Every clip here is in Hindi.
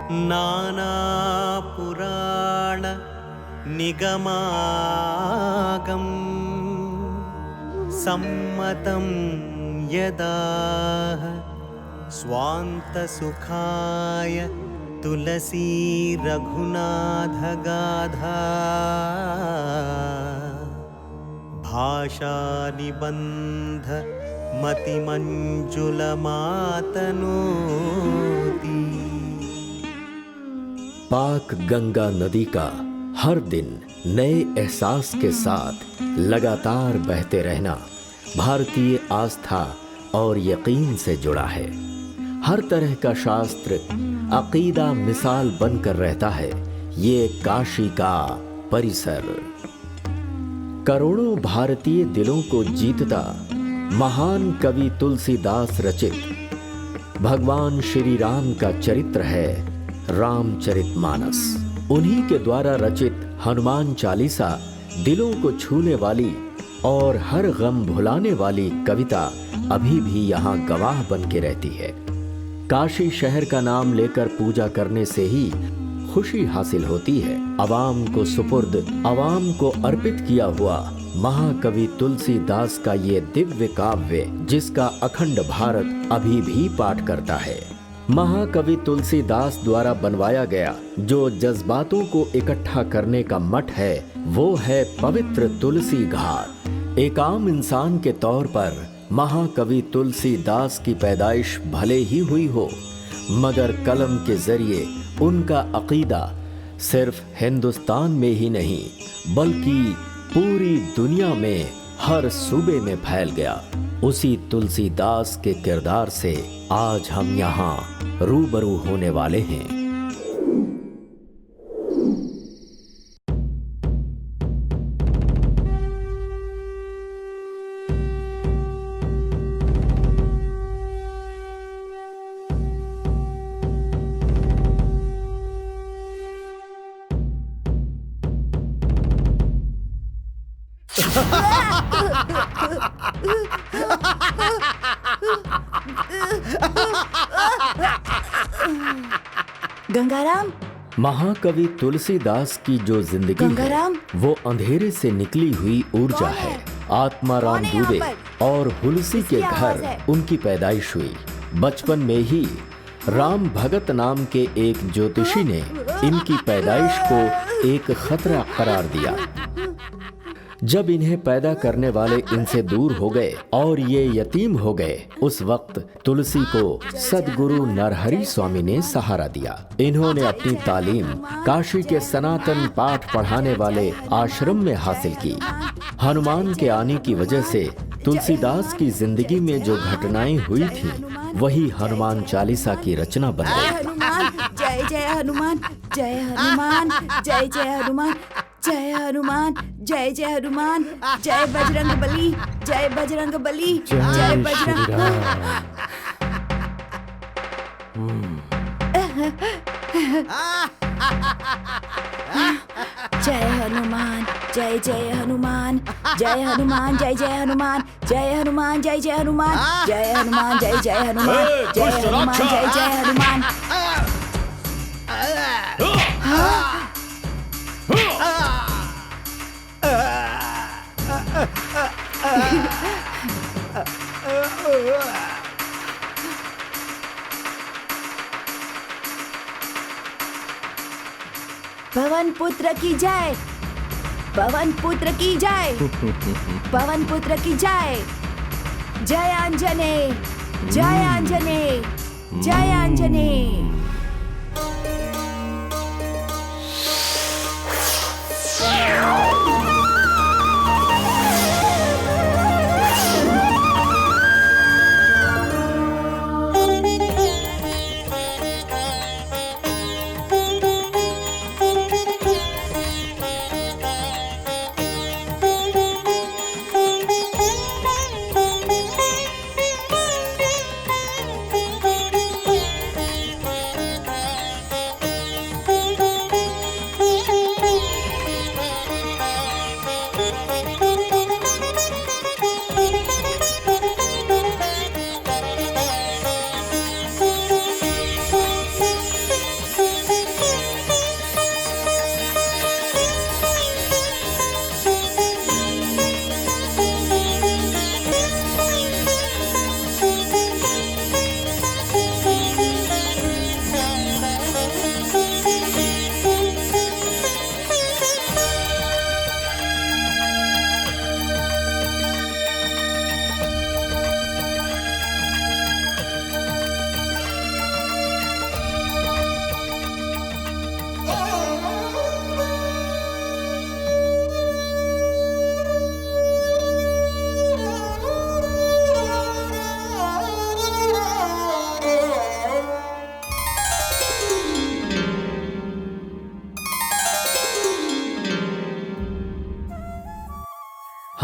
नानापुराण निगमागम सम्मतं यदाह स्वान्तसुखाय तुलसी रघुनाथ गाधा भाषा निबंध मतिमंजुलमातनोति। पाक गंगा नदी का हर दिन नए एहसास के साथ लगातार बहते रहना भारतीय आस्था और यकीन से जुड़ा है। हर तरह का शास्त्र अकीदा मिसाल बनकर रहता है ये काशी का परिसर। करोड़ों भारतीय दिलों को जीतता महान कवि तुलसीदास रचित भगवान श्री राम का चरित्र है रामचरितमानस। उन्हीं के द्वारा रचित हनुमान चालीसा दिलों को छूने वाली और हर गम भुलाने वाली कविता अभी भी यहाँ गवाह बन के रहती है। काशी शहर का नाम लेकर पूजा करने से ही खुशी हासिल होती है। अवाम को सुपुर्द, अवाम को अर्पित किया हुआ महाकवि तुलसीदास का ये दिव्य काव्य जिसका अखंड भारत अभी भी पाठ करता है। महाकवि तुलसीदास द्वारा बनवाया गया जो जज्बातों को इकट्ठा करने का मठ है वो है पवित्र तुलसी घाट। एक आम इंसान के तौर पर महाकवि तुलसीदास की पैदाइश भले ही हुई हो मगर कलम के जरिए उनका अकीदा सिर्फ हिंदुस्तान में ही नहीं बल्कि पूरी दुनिया में हर सूबे में फैल गया। उसी तुलसीदास के किरदार से आज हम यहाँ रूबरू होने वाले हैं। गंगाराम, महाकवि तुलसीदास की जो जिंदगी है वो अंधेरे से निकली हुई ऊर्जा है। आत्माराम दुबे और हुलसी के घर उनकी पैदाइश हुई। बचपन में ही राम भगत नाम के एक ज्योतिषी ने इनकी पैदाइश को एक खतरा करार दिया। जब इन्हें पैदा करने वाले इनसे दूर हो गए और ये यतीम हो गए उस वक्त तुलसी को सद्गुरु नरहरि स्वामी ने सहारा दिया। इन्होंने अपनी तालीम काशी के सनातन पाठ पढ़ाने वाले आश्रम में हासिल की। हनुमान के आने की वजह से तुलसीदास की जिंदगी में जो घटनाएं हुई थी वही हनुमान चालीसा की रचना बन गई। जय जय हनुमान, जय हनुमान, जय जय हनुमान, जय हनुमान, जय जय हनुमान, जय बजरंग बली, जय बजरंग बली, जय बजरंग। जय हनुमान, जय जय हनुमान, जय हनुमान, जय जय हनुमान, जय हनुमान, जय जय हनुमान, जय हनुमान, जय जय हनुमान, जय हनुमान, जय जय हनुमान। पवन पुत्र की जय, पवन पुत्र की जय, पवन पुत्र की जय। जय आंजनेय, जय आंजनेय, जय आंजनेय।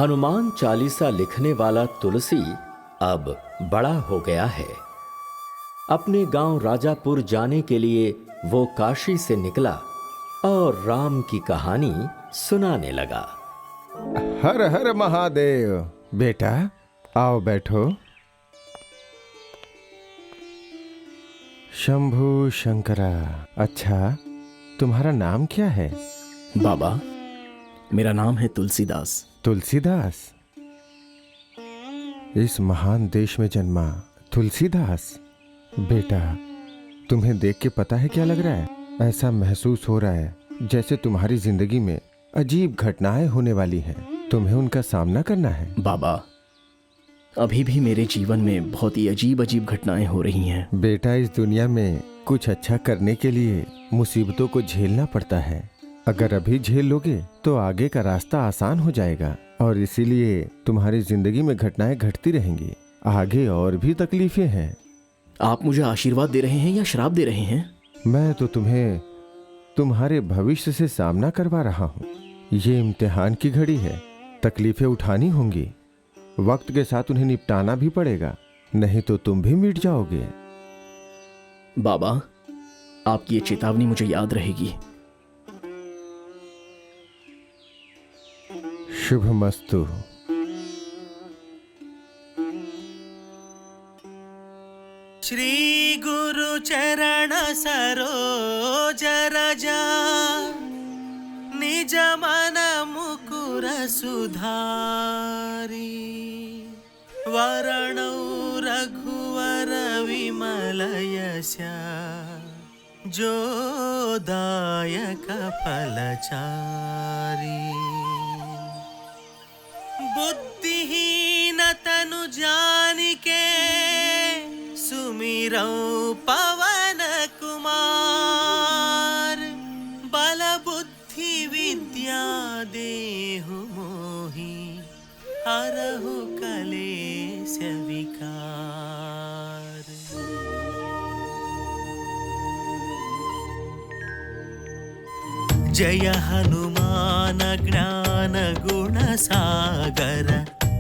हनुमान चालीसा लिखने वाला तुलसी अब बड़ा हो गया है। अपने गांव राजापुर जाने के लिए वो काशी से निकला और राम की कहानी सुनाने लगा। हर हर महादेव। बेटा आओ बैठो। शंभु शंकरा। अच्छा, तुम्हारा नाम क्या है? बाबा, मेरा नाम है तुलसीदास। तुलसीदास? इस महान देश में जन्मा तुलसीदास। बेटा, तुम्हें देख के पता है क्या लग रहा है? ऐसा महसूस हो रहा है जैसे तुम्हारी जिंदगी में अजीब घटनाएं होने वाली हैं। तुम्हें उनका सामना करना है। बाबा, अभी भी मेरे जीवन में बहुत ही अजीब अजीब घटनाएं हो रही हैं। बेटा, इस दुनिया में कुछ अच्छा करने के लिए मुसीबतों को झेलना पड़ता है। अगर अभी झेल लोगे तो आगे का रास्ता आसान हो जाएगा, और इसीलिए तुम्हारी जिंदगी में घटनाएं घटती रहेंगी। आगे और भी तकलीफें हैं। आप मुझे आशीर्वाद दे रहे हैं या श्राप दे रहे हैं? मैं तो तुम्हें तुम्हारे भविष्य से सामना करवा रहा हूँ। ये इम्तिहान की घड़ी है, तकलीफें उठानी होंगी। वक्त के साथ उन्हें निपटाना भी पड़ेगा, नहीं तो तुम भी मिट जाओगे। बाबा, आपकी ये चेतावनी मुझे याद रहेगी। शुभमस्तु। श्री गुरु चरण सरोज रजा, निज मन मुकुर सुधारी। वरणौ रघुवर विमल यश, जो दायक फलचारी। बुद्धिहीन तनु जानिके, सुमिरौ पवन कुमार। बल बुद्धि विद्या देहु मोहि, हरहु कलेश विकार। जय हनुमान ज्ञान गुण सागर,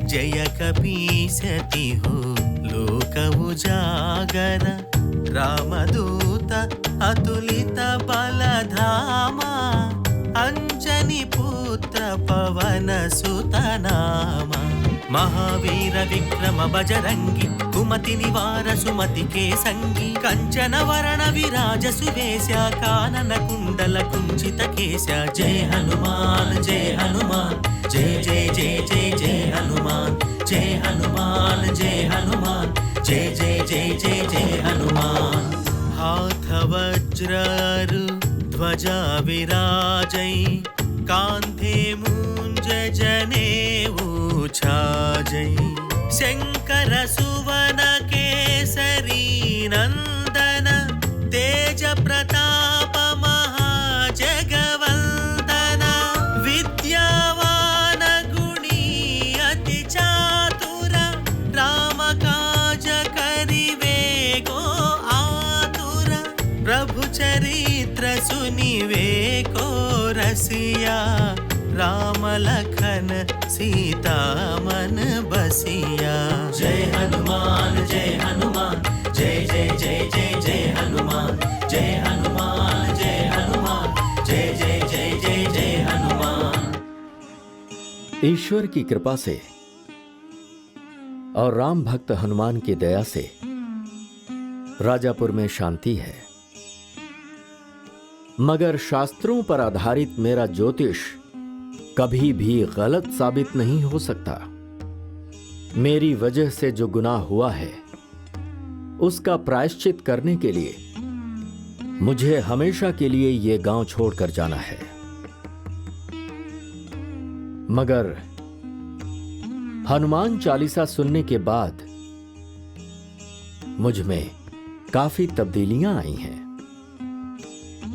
जय कपीस तिहु लोक उजागर। रामदूत अतुलित बल धामा, अंजनी पुत्र पवन सुत नामा। महावीर विक्रम बजरंगी, कुमति निवार सुमति के संगी। कंचन वरण विराज सुवेश, कानन कुंडल कुंचित केश। जय हनुमान जय हनुमान, जय जय जय जय जय हनुमान। जय हनुमान जय हनुमान, जय जय जय जय जय हनुमान। हाथ वज्र ध्वजा विराजै, कांधे मूंज जनेऊ छाजै। शंकर सुवन केसरी नंदन, तेज प्रताप महाजगवंदन। विद्यावान गुणी अति चातुर, राम काज करिवे को आतुर। प्रभु चरित्र सुनिवे को रसिया, राम लखन सीता मन बसिया। जय हनुमान जय जय जय जय जय हनुमान। जय हनुमान जय जय जय जय जय हनुमान। ईश्वर की कृपा से और राम भक्त हनुमान की दया से राजापुर में शांति है। मगर शास्त्रों पर आधारित मेरा ज्योतिष कभी भी गलत साबित नहीं हो सकता। मेरी वजह से जो गुनाह हुआ है उसका प्रायश्चित करने के लिए मुझे हमेशा के लिए यह गांव छोड़कर जाना है। मगर हनुमान चालीसा सुनने के बाद मुझ में काफी तब्दीलियां आई हैं।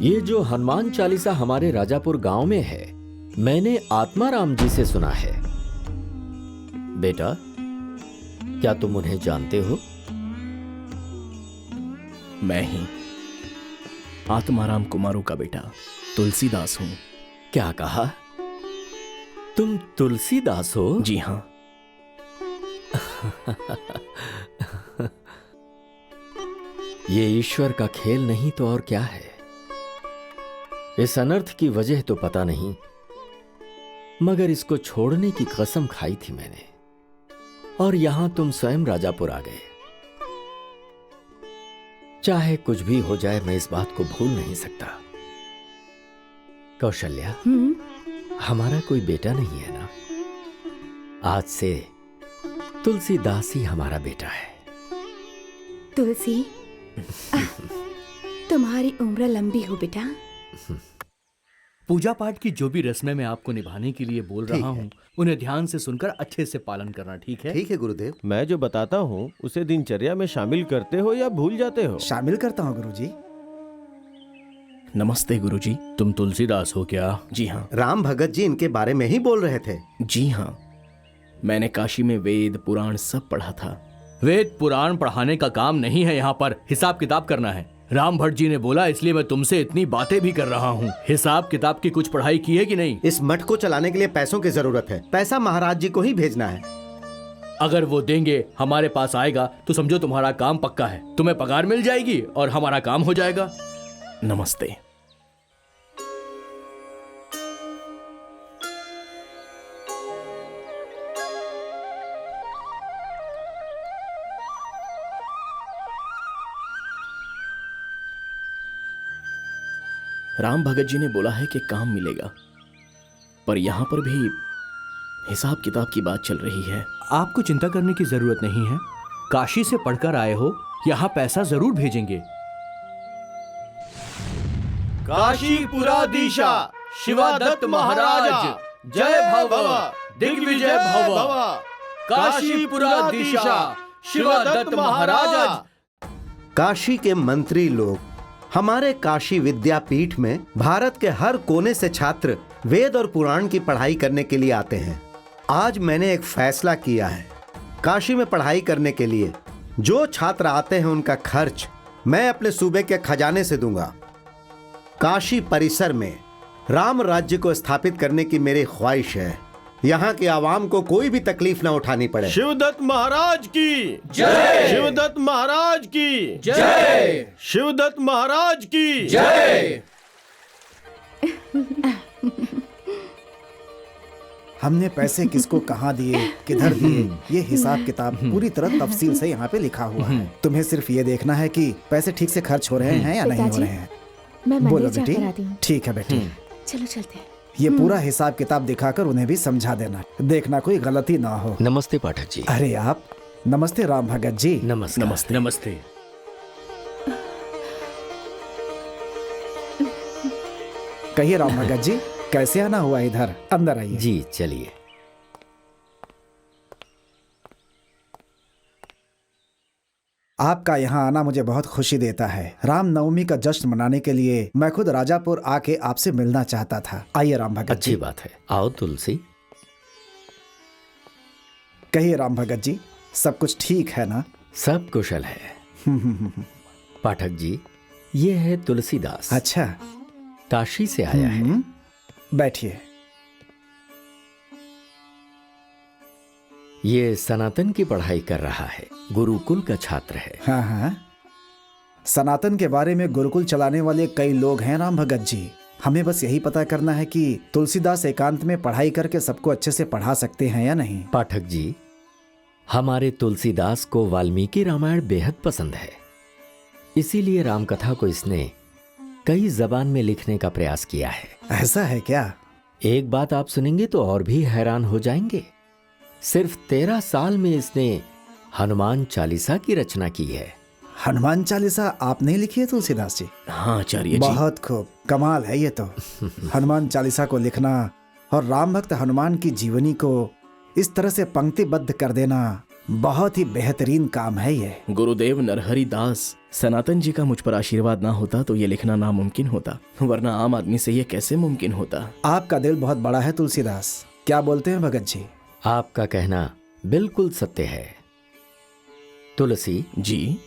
ये जो हनुमान चालीसा हमारे राजापुर गांव में है, मैंने आत्माराम जी से सुना है। बेटा, क्या तुम उन्हें जानते हो? मैं ही आत्माराम कुमारों का बेटा तुलसीदास हूं। क्या कहा? तुम तुलसीदास हो? जी हाँ। ये ईश्वर का खेल नहीं तो और क्या है। इस अनर्थ की वजह तो पता नहीं, मगर इसको छोड़ने की कसम खाई थी मैंने, और यहां तुम स्वयं राजापुर आ गए। चाहे कुछ भी हो जाए, मैं इस बात को भूल नहीं सकता। कौशल्या, हमारा कोई बेटा नहीं है ना? आज से तुलसीदास ही हमारा बेटा है। तुलसी, तुम्हारी उम्र लंबी हो बेटा। पूजा पाठ की जो भी रस्में मैं आपको निभाने के लिए बोल रहा हूँ, उन्हें ध्यान से सुनकर अच्छे से पालन करना, ठीक है? ठीक है गुरुदेव। मैं जो बताता हूँ उसे दिनचर्या में शामिल करते हो या भूल जाते हो? शामिल करता हूँ गुरुजी। नमस्ते गुरुजी। तुम तुलसीदास हो क्या? जी हाँ। राम भगत जी इनके बारे में ही बोल रहे थे। जी हाँ, मैंने काशी में वेद पुराण सब पढ़ा था। वेद पुराण पढ़ाने का काम नहीं है, यहाँ पर हिसाब किताब करना है। राम भट्ट जी ने बोला, इसलिए मैं तुमसे इतनी बातें भी कर रहा हूँ। हिसाब किताब की कुछ पढ़ाई की है कि नहीं? इस मठ को चलाने के लिए पैसों की जरूरत है। पैसा महाराज जी को ही भेजना है। अगर वो देंगे, हमारे पास आएगा, तो समझो तुम्हारा काम पक्का है। तुम्हें पगार मिल जाएगी और हमारा काम हो जाएगा। नमस्ते। राम भगत जी ने बोला है कि काम मिलेगा, पर यहां पर भी हिसाब किताब की बात चल रही है। आपको चिंता करने की जरूरत नहीं है। काशी से पढ़कर आए हो, यहाँ पैसा जरूर भेजेंगे। काशीपुराधीशा शिवादत्त महाराज जय भव, दिग्विजय भव। काशीपुराधीशा शिवादत्त महाराज। काशी के मंत्री लोग हमारे काशी विद्यापीठ में भारत के हर कोने से छात्र वेद और पुराण की पढ़ाई करने के लिए आते हैं। आज मैंने एक फैसला किया है। काशी में पढ़ाई करने के लिए जो छात्र आते हैं उनका खर्च मैं अपने सूबे के खजाने से दूंगा। काशी परिसर में राम राज्य को स्थापित करने की मेरी ख्वाहिश है। यहाँ की आवाम को कोई भी तकलीफ ना उठानी पड़े। शिवदत्त महाराज की जय। शिवदत्त महाराज की जय। शिवदत्त महाराज की जय। हमने पैसे किसको कहाँ दिए, किधर दिए, ये हिसाब किताब पूरी तरह तफसील से यहाँ पे लिखा हुआ है। तुम्हें सिर्फ ये देखना है कि पैसे ठीक से खर्च हो रहे हैं या नहीं हो रहे हैं। मैं बोलो मंदिर बेटी। जाकर आती हूँ। ठीक है बेटी। चलो चलते हैं। ये पूरा हिसाब किताब दिखाकर उन्हें भी समझा देना, देखना कोई गलती ना हो। नमस्ते पाठक जी। अरे आप, नमस्ते राम भगत जी। नमस्कार। नमस्ते। नमस्ते। कहिए राम भगत जी, कैसे आना हुआ इधर? अंदर आइए। जी चलिए। आपका यहाँ आना मुझे बहुत खुशी देता है। राम नवमी का जश्न मनाने के लिए मैं खुद राजापुर आके आपसे मिलना चाहता था। आइए राम भगत अच्छी जी। बात है, आओ तुलसी। कहिए राम भगत जी, सब कुछ ठीक है ना? सब कुशल है। पाठक जी, ये है तुलसीदास। अच्छा। काशी से आया है। बैठिए। ये सनातन की पढ़ाई कर रहा है, गुरुकुल का छात्र है। हाँ हाँ, सनातन के बारे में गुरुकुल चलाने वाले कई लोग हैं राम भगत जी। हमें बस यही पता करना है कि तुलसीदास एकांत में पढ़ाई करके सबको अच्छे से पढ़ा सकते हैं या नहीं। पाठक जी, हमारे तुलसीदास को वाल्मीकि रामायण बेहद पसंद है, इसीलिए रामकथा को इसने कई जबान में लिखने का प्रयास किया है। ऐसा है क्या? एक बात आप सुनेंगे तो और भी हैरान हो जाएंगे। सिर्फ 13 साल में इसने हनुमान चालीसा की रचना की है। हनुमान चालीसा आपने लिखी है तुलसीदास जी? हाँ आचार्य जी। बहुत खूब, कमाल है ये तो। हनुमान चालीसा को लिखना और राम भक्त हनुमान की जीवनी को इस तरह से पंक्तिबद्ध कर देना बहुत ही बेहतरीन काम है ये। गुरुदेव नरहरि दास सनातन जी का मुझ पर आशीर्वाद ना होता तो ये लिखना नामुमकिन होता, वरना आम आदमी से ये कैसे मुमकिन होता। आपका दिल बहुत बड़ा है तुलसीदास, क्या बोलते हैं भगत जी? आपका कहना बिल्कुल सत्य है। तुलसी जी।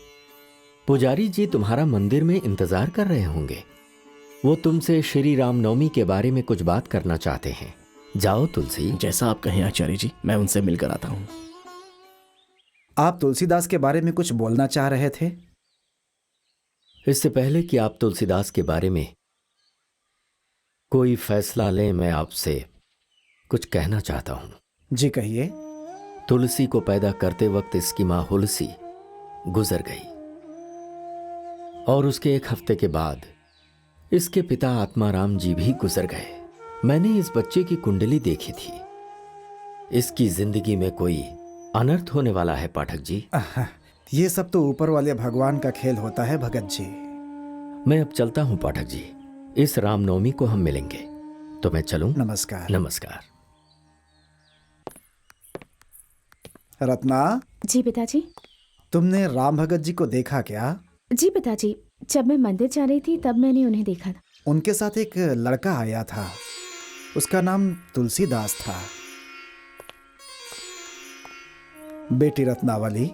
पुजारी जी तुम्हारा मंदिर में इंतजार कर रहे होंगे। वो तुमसे श्री राम नवमी के बारे में कुछ बात करना चाहते हैं। जाओ तुलसी। जैसा आप कहें आचार्य जी, मैं उनसे मिलकर आता हूँ। आप तुलसीदास के बारे में कुछ बोलना चाह रहे थे? इससे पहले कि आप तुलसीदास के बारे में कोई फैसला लें, मैं आपसे कुछ कहना चाहता हूं। जी कहिए। तुलसी को पैदा करते वक्त इसकी मां हुलसी गुजर गई और उसके 1 हफ्ते के बाद इसके पिता आत्माराम जी भी गुजर गए। मैंने इस बच्चे की कुंडली देखी थी। इसकी जिंदगी में कोई अनर्थ होने वाला है पाठक जी। ये सब तो ऊपर वाले भगवान का खेल होता है भगत जी। मैं अब चलता हूं पाठक जी। इस रामनवमी को हम मिलेंगे, तो मैं चलूं? नमस्कार। नमस्कार। रत्ना, जी पिताजी। तुमने राम भगत जी को देखा क्या? जी पिताजी, जब मैं मंदिर जा रही थी तब मैंने उन्हें देखा था। उनके साथ एक लड़का आया था, उसका नाम तुलसीदास था। बेटी रत्नावली,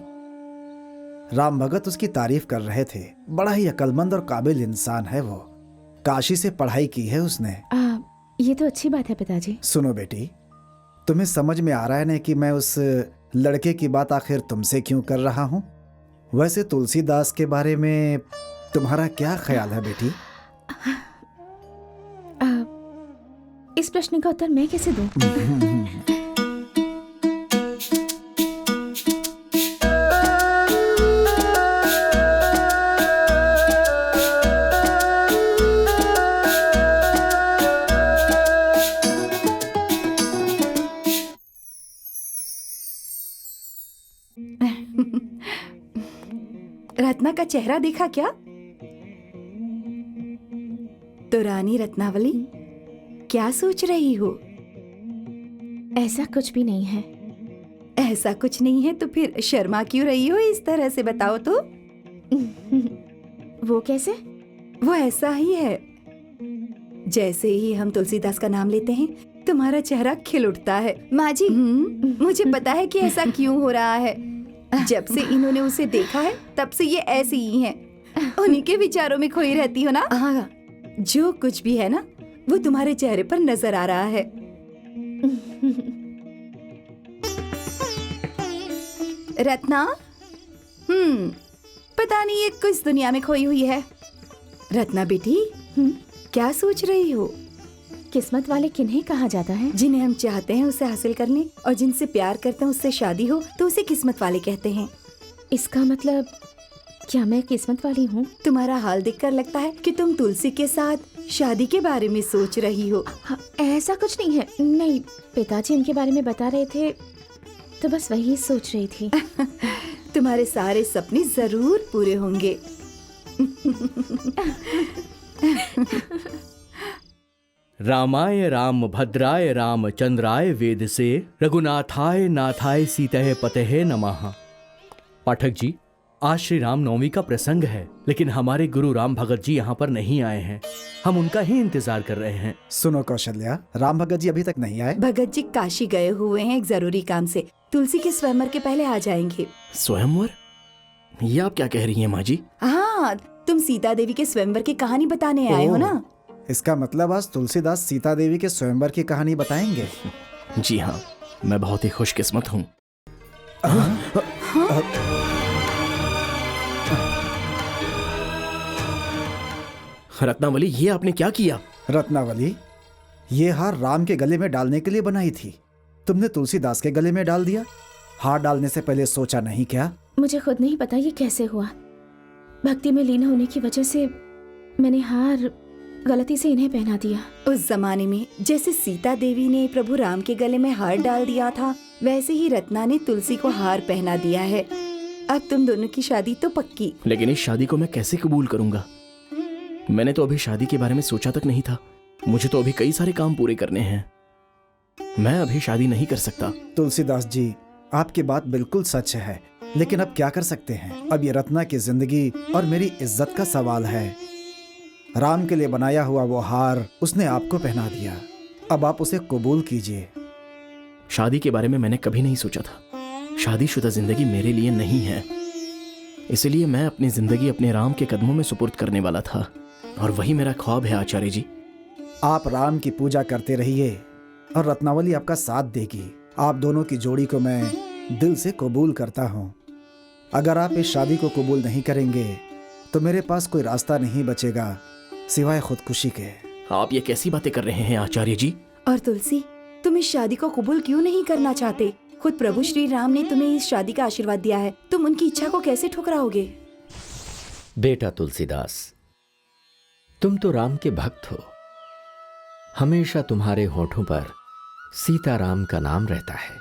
राम भगत उसकी तारीफ कर रहे थे। बड़ा ही अक्लमंद और काबिल इंसान है वो। काशी से पढ़ाई की है उसने। ये तो अच्छी बात है पिताजी। सुनो बेटी, तुम्हें समझ में आ रहा है ना कि मैं उस लड़के की बात आखिर तुमसे क्यों कर रहा हूं? वैसे तुलसीदास के बारे में तुम्हारा क्या ख्याल है बेटी? इस प्रश्न का उत्तर मैं कैसे दूं? रत्ना का चेहरा देखा क्या? तो रानी रत्नावली, क्या सोच रही हो? ऐसा कुछ भी नहीं है। ऐसा कुछ नहीं है तो फिर शर्मा क्यों रही हो इस तरह से, बताओ तो। वो कैसे? वो ऐसा ही है, जैसे ही हम तुलसीदास का नाम लेते हैं तुम्हारा चेहरा खिल उठता है। माँ जी, मुझे पता है कि ऐसा क्यों हो रहा है। जब से इन्होंने उसे देखा है तब से ये ऐसी ही हैं। उन्हीं के विचारों में खोई रहती हो ना। हाँ, जो कुछ भी है ना वो तुम्हारे चेहरे पर नजर आ रहा है। रत्ना, पता नहीं ये किस दुनिया में खोई हुई है। रत्ना बेटी, क्या सोच रही हो? किस्मत वाले किन्हें कहा जाता है? जिन्हें हम चाहते हैं उसे हासिल कर लें, और जिनसे प्यार करते हैं उससे शादी हो तो उसे किस्मत वाले कहते हैं। इसका मतलब क्या मैं किस्मत वाली हूँ? तुम्हारा हाल देखकर लगता है कि तुम तुलसी के साथ शादी के बारे में सोच रही हो। ऐसा कुछ नहीं है। नहीं, पिताजी इनके बारे में बता रहे थे तो बस वही सोच रही थी। तुम्हारे सारे सपने जरूर पूरे होंगे। रामाय राम भद्राय रामचंद्राय वेद से रघुनाथाय नाथाय सीतः पतये नमः। पाठक जी, आज श्री राम नवमी का प्रसंग है, लेकिन हमारे गुरु राम भगत जी यहाँ पर नहीं आए हैं। हम उनका ही इंतजार कर रहे हैं। सुनो कौशल्या, राम भगत जी अभी तक नहीं आए। भगत जी काशी गए हुए हैं एक जरूरी काम से। तुलसी के स्वयंवर के पहले आ जाएंगे। स्वयंवर? ये आप क्या कह रही हैं माँ जी? हाँ, तुम सीता देवी के स्वयंवर की कहानी बताने आए हो ना। इसका मतलब आज तुलसीदास सीता देवी के स्वयंवर की कहानी बताएंगे। जी हाँ, मैं बहुत ही खुशकिस्मत हूँ। रत्नावली, ये आपने क्या किया? रत्नावली, ये हार राम के गले में डालने के लिए बनाई थी, तुमने तुलसीदास के गले में डाल दिया। हार डालने से पहले सोचा नहीं क्या? मुझे खुद नहीं पता ये कैसे हुआ। भक्ति में लीन होने की वजह से मैंने हार गलती से इन्हें पहना दिया। उस जमाने में जैसे सीता देवी ने प्रभु राम के गले में हार डाल दिया था, वैसे ही रत्ना ने तुलसी को हार पहना दिया है। अब तुम दोनों की शादी तो पक्की। लेकिन इस शादी को मैं कैसे कबूल करूंगा? मैंने तो अभी शादी के बारे में सोचा तक नहीं था। मुझे तो अभी कई सारे काम पूरे करने हैं। मैं अभी शादी नहीं कर सकता। तुलसीदास जी, आपकी बात बिल्कुल सच है, लेकिन अब क्या कर सकते हैं? अब ये रत्ना की जिंदगी और मेरी इज्जत का सवाल है। राम के लिए बनाया हुआ वो हार उसने आपको पहना दिया, अब आप उसे कबूल कीजिए। शादी के बारे में मैंने कभी नहीं सोचा था। शादीशुदा जिंदगी मेरे लिए नहीं है, इसलिए मैं अपनी जिंदगी अपने राम के कदमों में सुपुर्द करने वाला था, और वही मेरा ख्वाब है आचार्य जी। आप राम की पूजा करते रहिए, और रत्नावली आपका साथ देगी। आप दोनों की जोड़ी को मैं दिल से कबूल करता हूँ। अगर आप इस शादी को कबूल नहीं करेंगे तो मेरे पास कोई रास्ता नहीं बचेगा सिवाय खुदकुशी के। आप ये कैसी बातें कर रहे हैं आचार्य जी? और तुलसी, तुम इस शादी को कबूल क्यों नहीं करना चाहते? खुद प्रभु श्री राम ने तुम्हें इस शादी का आशीर्वाद दिया है, तुम उनकी इच्छा को कैसे ठुकराओगे? बेटा तुलसीदास, तुम तो राम के भक्त हो। हमेशा तुम्हारे होठों पर सीताराम का नाम रहता है।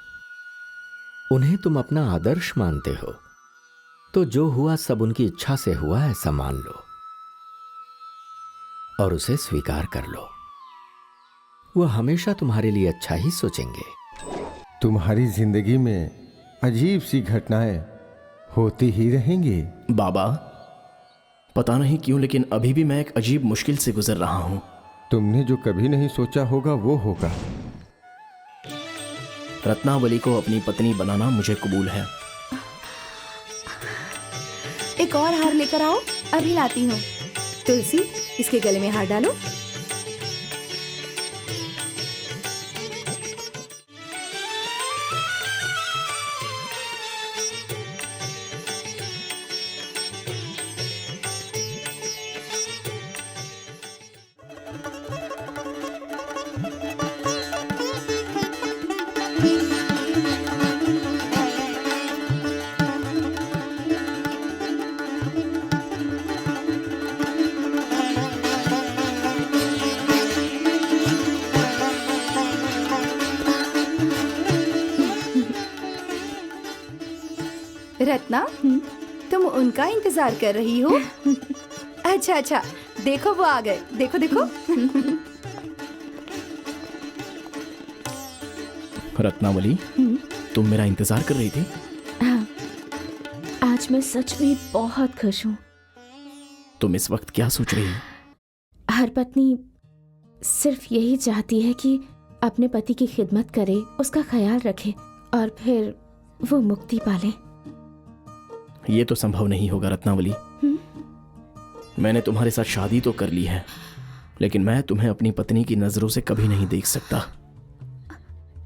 उन्हें तुम अपना आदर्श मानते हो, तो जो हुआ सब उनकी इच्छा से हुआ ऐसा मान लो और उसे स्वीकार कर लो। वह हमेशा तुम्हारे लिए अच्छा ही सोचेंगे। तुम्हारी जिंदगी में अजीब सी घटनाएं होती ही रहेंगी। बाबा, पता नहीं क्यों लेकिन अभी भी मैं एक अजीब मुश्किल से गुजर रहा हूं। तुमने जो कभी नहीं सोचा होगा वो होगा। रत्नावली को अपनी पत्नी बनाना मुझे कबूल है। एक और हार लेकर आओ, अभी लाती हूँ। तुलसी, इसके गले में हार डालो। रत्ना, तुम उनका इंतजार कर रही हो? अच्छा अच्छा, देखो वो आ गए। देखो देखो। रत्नावली, तुम मेरा इंतजार कर रही थी? हाँ, आज मैं सच में बहुत खुश हूँ। तुम इस वक्त क्या सोच रही हो? हर पत्नी सिर्फ यही चाहती है कि अपने पति की खिदमत करे, उसका ख्याल रखे और फिर वो मुक्ति पाले। ये तो संभव नहीं होगा रत्नावली। मैंने तुम्हारे साथ शादी तो कर ली है, लेकिन मैं तुम्हें अपनी पत्नी की नजरों से कभी नहीं देख सकता।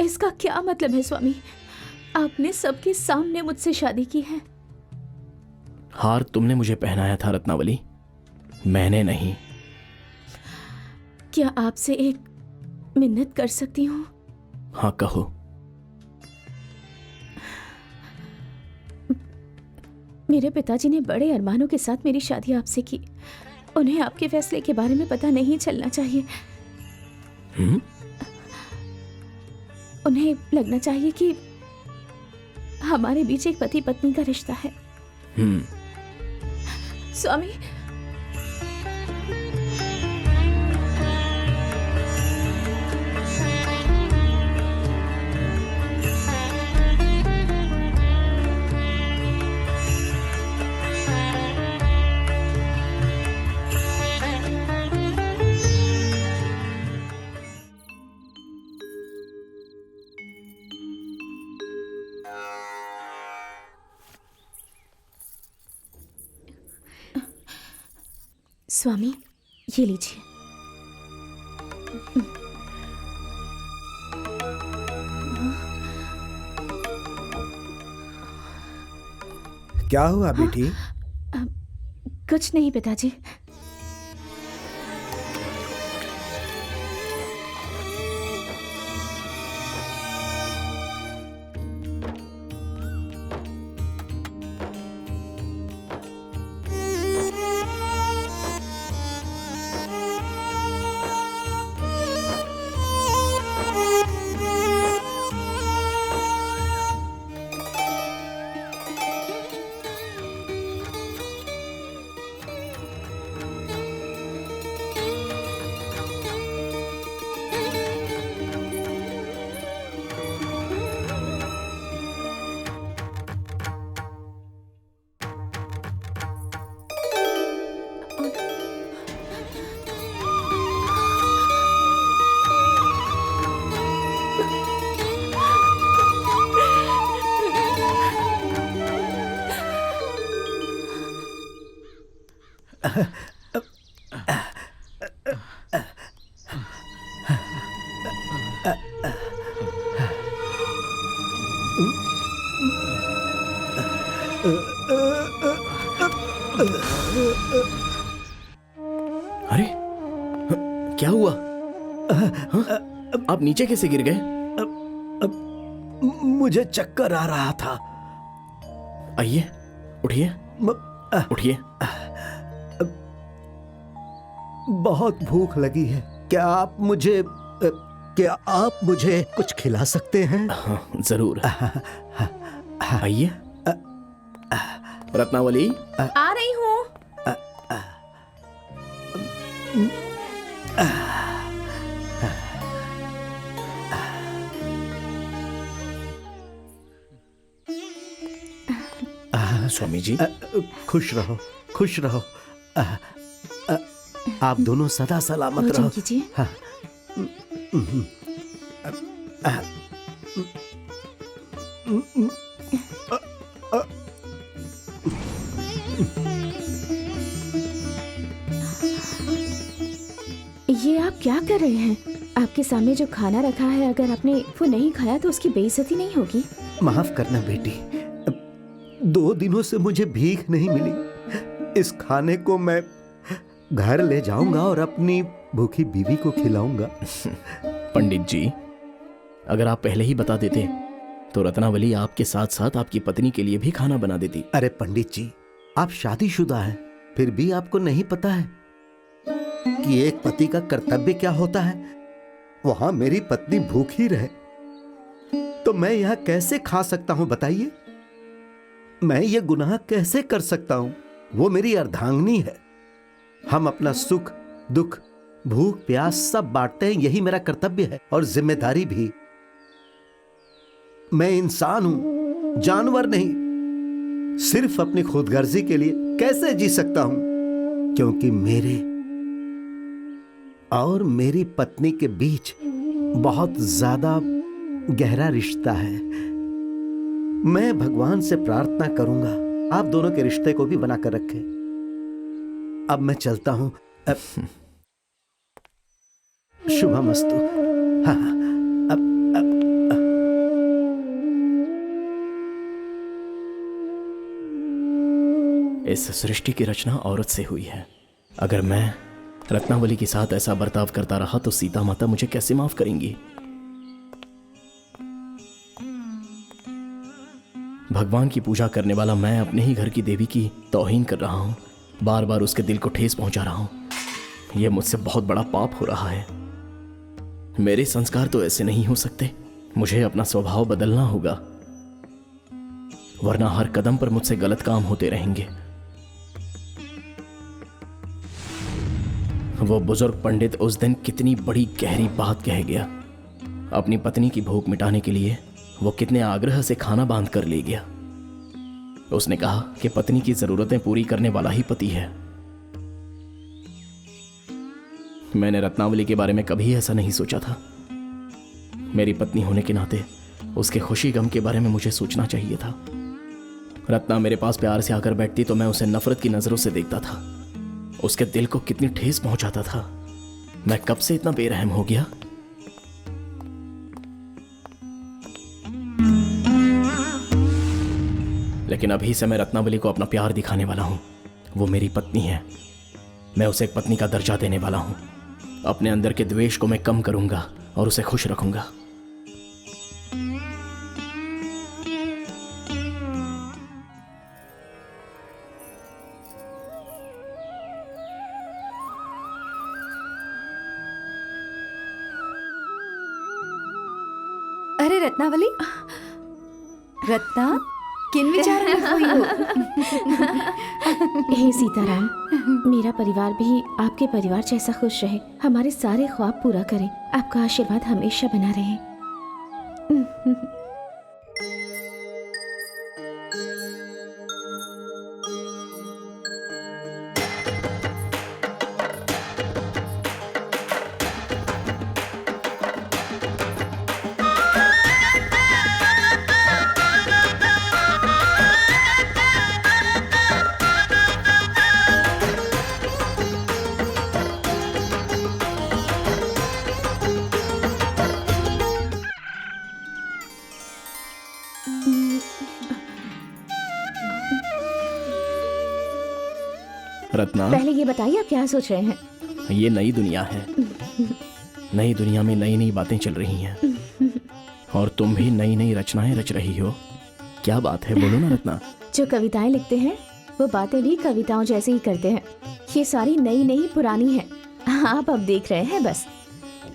इसका क्या मतलब है स्वामी? आपने सबके सामने मुझसे शादी की है। हार तुमने मुझे पहनाया था रत्नावली, मैंने नहीं। क्या आपसे एक मिन्नत कर सकती हूँ? हाँ, कहो। मेरे पिताजी ने बड़े अरमानों के साथ मेरी शादी आपसे की। उन्हें आपके फैसले के बारे में पता नहीं चलना चाहिए। उन्हें लगना चाहिए कि हमारे बीच एक पति पत्नी का रिश्ता है। स्वामी, स्वामी, ये लीजिए। क्या हुआ बेटी? कुछ नहीं पिताजी। अरे क्या हुआ? हाँ? आप नीचे कैसे गिर गए? मुझे चक्कर आ रहा था। आइए, उठिए, उठिए। बहुत भूख लगी है। क्या आप मुझे कुछ खिला सकते हैं? हाँ, जरूर। आइए। रत्नावली, आ रही हूँ। स्वामी जी। खुश रहो, खुश रहो। आप दोनों सदा सलामत भोजन रहो। कीजिए। हाँ। ये आप क्या कर रहे हैं? आपके सामने जो खाना रखा है, अगर आपने वो नहीं खाया तो उसकी बेइज्जती नहीं होगी? माफ करना बेटी, 2 दिनों से मुझे भीख नहीं मिली। इस खाने को मैं घर ले जाऊंगा और अपनी भूखी बीवी को खिलाऊंगा। पंडित जी, अगर आप पहले ही बता देते तो रत्नावली आपके साथ साथ आपकी पत्नी के लिए भी खाना बना देती। अरे पंडित जी, आप शादीशुदा हैं, फिर भी आपको नहीं पता है कि एक पति का कर्तव्य क्या होता है? वहां मेरी पत्नी भूखी रहे तो मैं यहां कैसे खा सकता हूं बताइए? मैं ये गुनाह कैसे कर सकता हूं? वो मेरी अर्धांगिनी है। हम अपना सुख दुख भूख प्यास सब बांटते हैं, यही मेरा कर्तव्य है और जिम्मेदारी भी। मैं इंसान हूं, जानवर नहीं। सिर्फ अपनी खुदगर्जी के लिए कैसे जी सकता हूं? क्योंकि मेरे और मेरी पत्नी के बीच बहुत ज्यादा गहरा रिश्ता है। मैं भगवान से प्रार्थना करूंगा आप दोनों के रिश्ते को भी बनाकर रखें। अब मैं चलता हूं। शुभमस्तु। हाँ, इस सृष्टि की रचना औरत से हुई है। अगर मैं रत्नावली के साथ ऐसा बर्ताव करता रहा तो सीता माता मुझे कैसे माफ करेंगी? भगवान की पूजा करने वाला मैं अपने ही घर की देवी की तौहीन कर रहा हूं, बार बार उसके दिल को ठेस पहुंचा रहा हूं। यह मुझसे बहुत बड़ा पाप हो रहा है। मेरे संस्कार तो ऐसे नहीं हो सकते। मुझे अपना स्वभाव बदलना होगा, वरना हर कदम पर मुझसे गलत काम होते रहेंगे। वो बुजुर्ग पंडित उस दिन कितनी बड़ी गहरी बात कह गया। अपनी पत्नी की भूख मिटाने के लिए वो कितने आग्रह से खाना बांध कर ले गया। उसने कहा कि पत्नी की जरूरतें पूरी करने वाला ही पति है। मैंने रत्नावली के बारे में कभी ऐसा नहीं सोचा था। मेरी पत्नी होने के नाते उसके खुशी गम के बारे में मुझे सोचना चाहिए था। रत्ना मेरे पास प्यार से आकर बैठती तो मैं उसे नफरत की नजरों से देखता था। उसके दिल को कितनी ठेस पहुंचाता था। मैं कब से इतना बेरहम हो गया? लेकिन अभी से मैं रत्नावली को अपना प्यार दिखाने वाला हूं। वो मेरी पत्नी है। मैं उसे एक पत्नी का दर्जा देने वाला हूं। अपने अंदर के द्वेष को मैं कम करूंगा और उसे खुश रखूंगा। अरे रत्नावली, रत्ना, किन विचारों में खोई हो? हे सीताराम, मेरा परिवार भी आपके परिवार जैसा खुश रहे, हमारे सारे ख्वाब पूरा करे। आपका आशीर्वाद हमेशा बना रहे। रत्ना, पहले ये बताइए आप क्या सोच रहे हैं? ये नई दुनिया है। नई दुनिया में नई नई बातें चल रही हैं और तुम भी नई नई रचनाएं रच रही हो। क्या बात है, बोलो ना रत्ना। जो कविताएं लिखते हैं वो बातें भी कविताओं जैसे ही करते हैं। ये सारी नई नई पुरानी है, आप अब देख रहे हैं बस।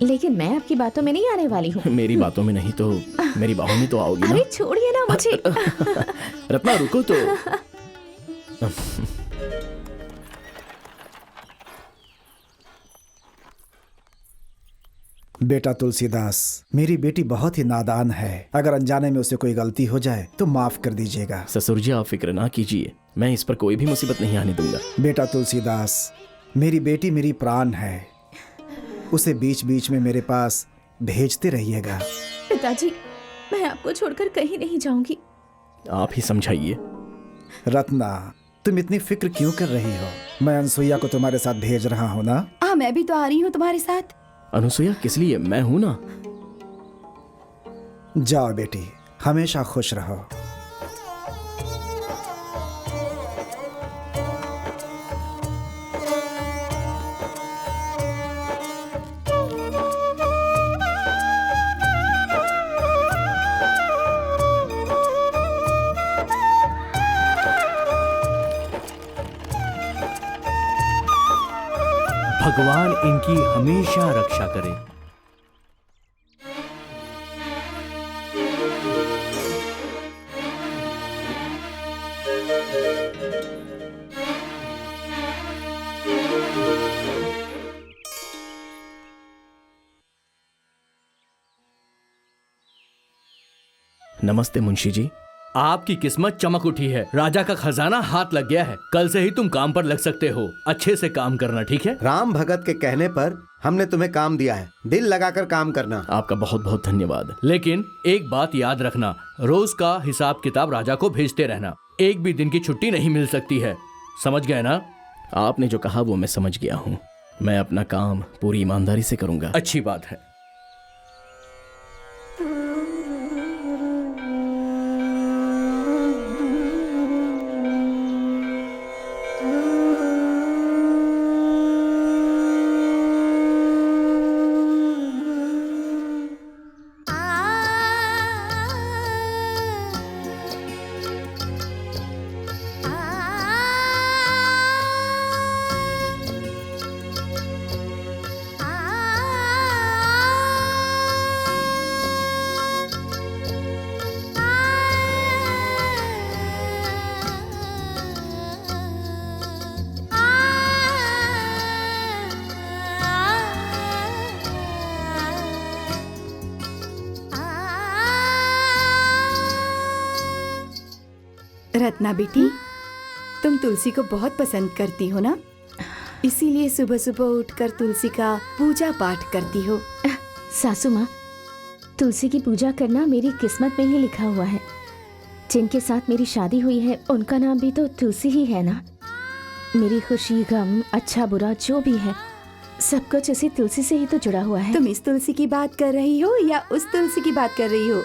लेकिन मैं आपकी बातों में नहीं आने वाली हूँ। मेरी बातों में नहीं तो मेरी बाहों में तो आओगी ना। अरे छोड़िए ना मुझे। रत्ना रुको तो। बेटा तुलसीदास, मेरी बेटी बहुत ही नादान है। अगर अनजाने में उसे कोई गलती हो जाए तो माफ कर दीजिएगा। ससुर जी, आप फिक्र ना कीजिए, मैं इस पर कोई भी मुसीबत नहीं आने दूंगा। बेटा तुलसीदास, मेरी बेटी मेरी प्राण है। उसे बीच बीच में मेरे पास भेजते रहिएगा। पिताजी, मैं आपको छोड़कर कहीं नहीं जाऊंगी। आप ही समझाइए। रत्ना, तुम इतनी फिक्र क्यों कर रही हो? मैं अनसुईया को तुम्हारे साथ भेज रहा हूँ ना। हाँ, मैं भी तो आ रही हूँ तुम्हारे साथ। अनुसुईया किस लिए? मैं हूं ना। जाओ बेटी, हमेशा खुश रहो। भगवान इनकी हमेशा रक्षा करे। नमस्ते मुंशी जी। आपकी किस्मत चमक उठी है, राजा का खजाना हाथ लग गया है। कल से ही तुम काम पर लग सकते हो। अच्छे से काम करना, ठीक है? राम भगत के कहने पर हमने तुम्हें काम दिया है, दिल लगाकर काम करना। आपका बहुत बहुत धन्यवाद। लेकिन एक बात याद रखना, रोज का हिसाब किताब राजा को भेजते रहना। एक भी दिन की छुट्टी नहीं मिल सकती है, समझ गए ना? आपने जो कहा वो मैं समझ गया हूँ। मैं अपना काम पूरी ईमानदारी से करूंगा। अच्छी बात है। रत्ना बेटी, तुम तुलसी को बहुत पसंद करती हो ना, इसीलिए सुबह सुबह उठकर तुलसी का पूजा पाठ करती हो। सासू माँ, तुलसी की पूजा करना मेरी किस्मत में ही लिखा हुआ है। जिनके साथ मेरी शादी हुई है उनका नाम भी तो तुलसी ही है ना। मेरी खुशी, गम, अच्छा बुरा जो भी है, सब कुछ इसी तुलसी से ही तो जुड़ा हुआ है। तुम इस तुलसी की बात कर रही हो या उस तुलसी की बात कर रही हो?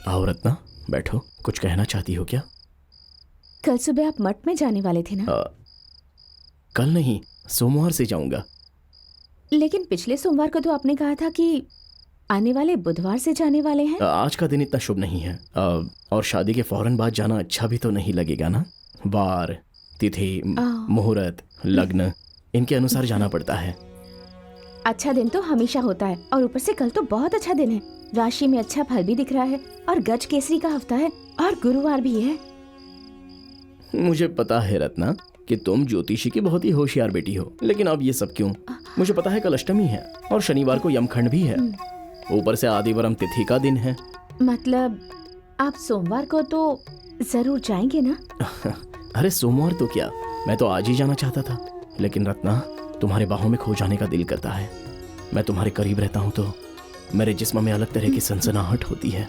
आओ रत्ना, बैठो, कुछ कहना चाहती हो क्या? कल सुबह आप मठ में जाने वाले थे ना? कल नहीं, सोमवार से जाऊंगा। लेकिन पिछले सोमवार को तो आपने कहा था कि आने वाले बुधवार से जाने वाले हैं। आज का दिन इतना शुभ नहीं है, और शादी के फौरन बाद जाना अच्छा भी तो नहीं लगेगा ना। वार, तिथि, मुहूर्त, लग्न, इनके अनुसार जाना पड़ता है। अच्छा दिन तो हमेशा होता है, और ऊपर से कल तो बहुत अच्छा दिन है। राशि में अच्छा फल भी दिख रहा है, और गज केसरी का हफ्ता है, और गुरुवार भी है। मुझे पता है रत्ना कि तुम ज्योतिषी की बहुत ही होशियार बेटी हो, लेकिन अब ये सब क्यों? मुझे पता है कल अष्टमी है और शनिवार को यमखंड भी है, ऊपर से आदिवारम तिथि का दिन है। मतलब आप सोमवार को तो जरूर जाएंगे ना? अरे सोमवार तो क्या, मैं तो आज ही जाना चाहता था, लेकिन रत्ना तुम्हारे बाहों में खो जाने का दिल करता है। मैं तुम्हारे करीब रहता हूँ तो मेरे जिस्म में अलग तरह की सनसनाहट होती है।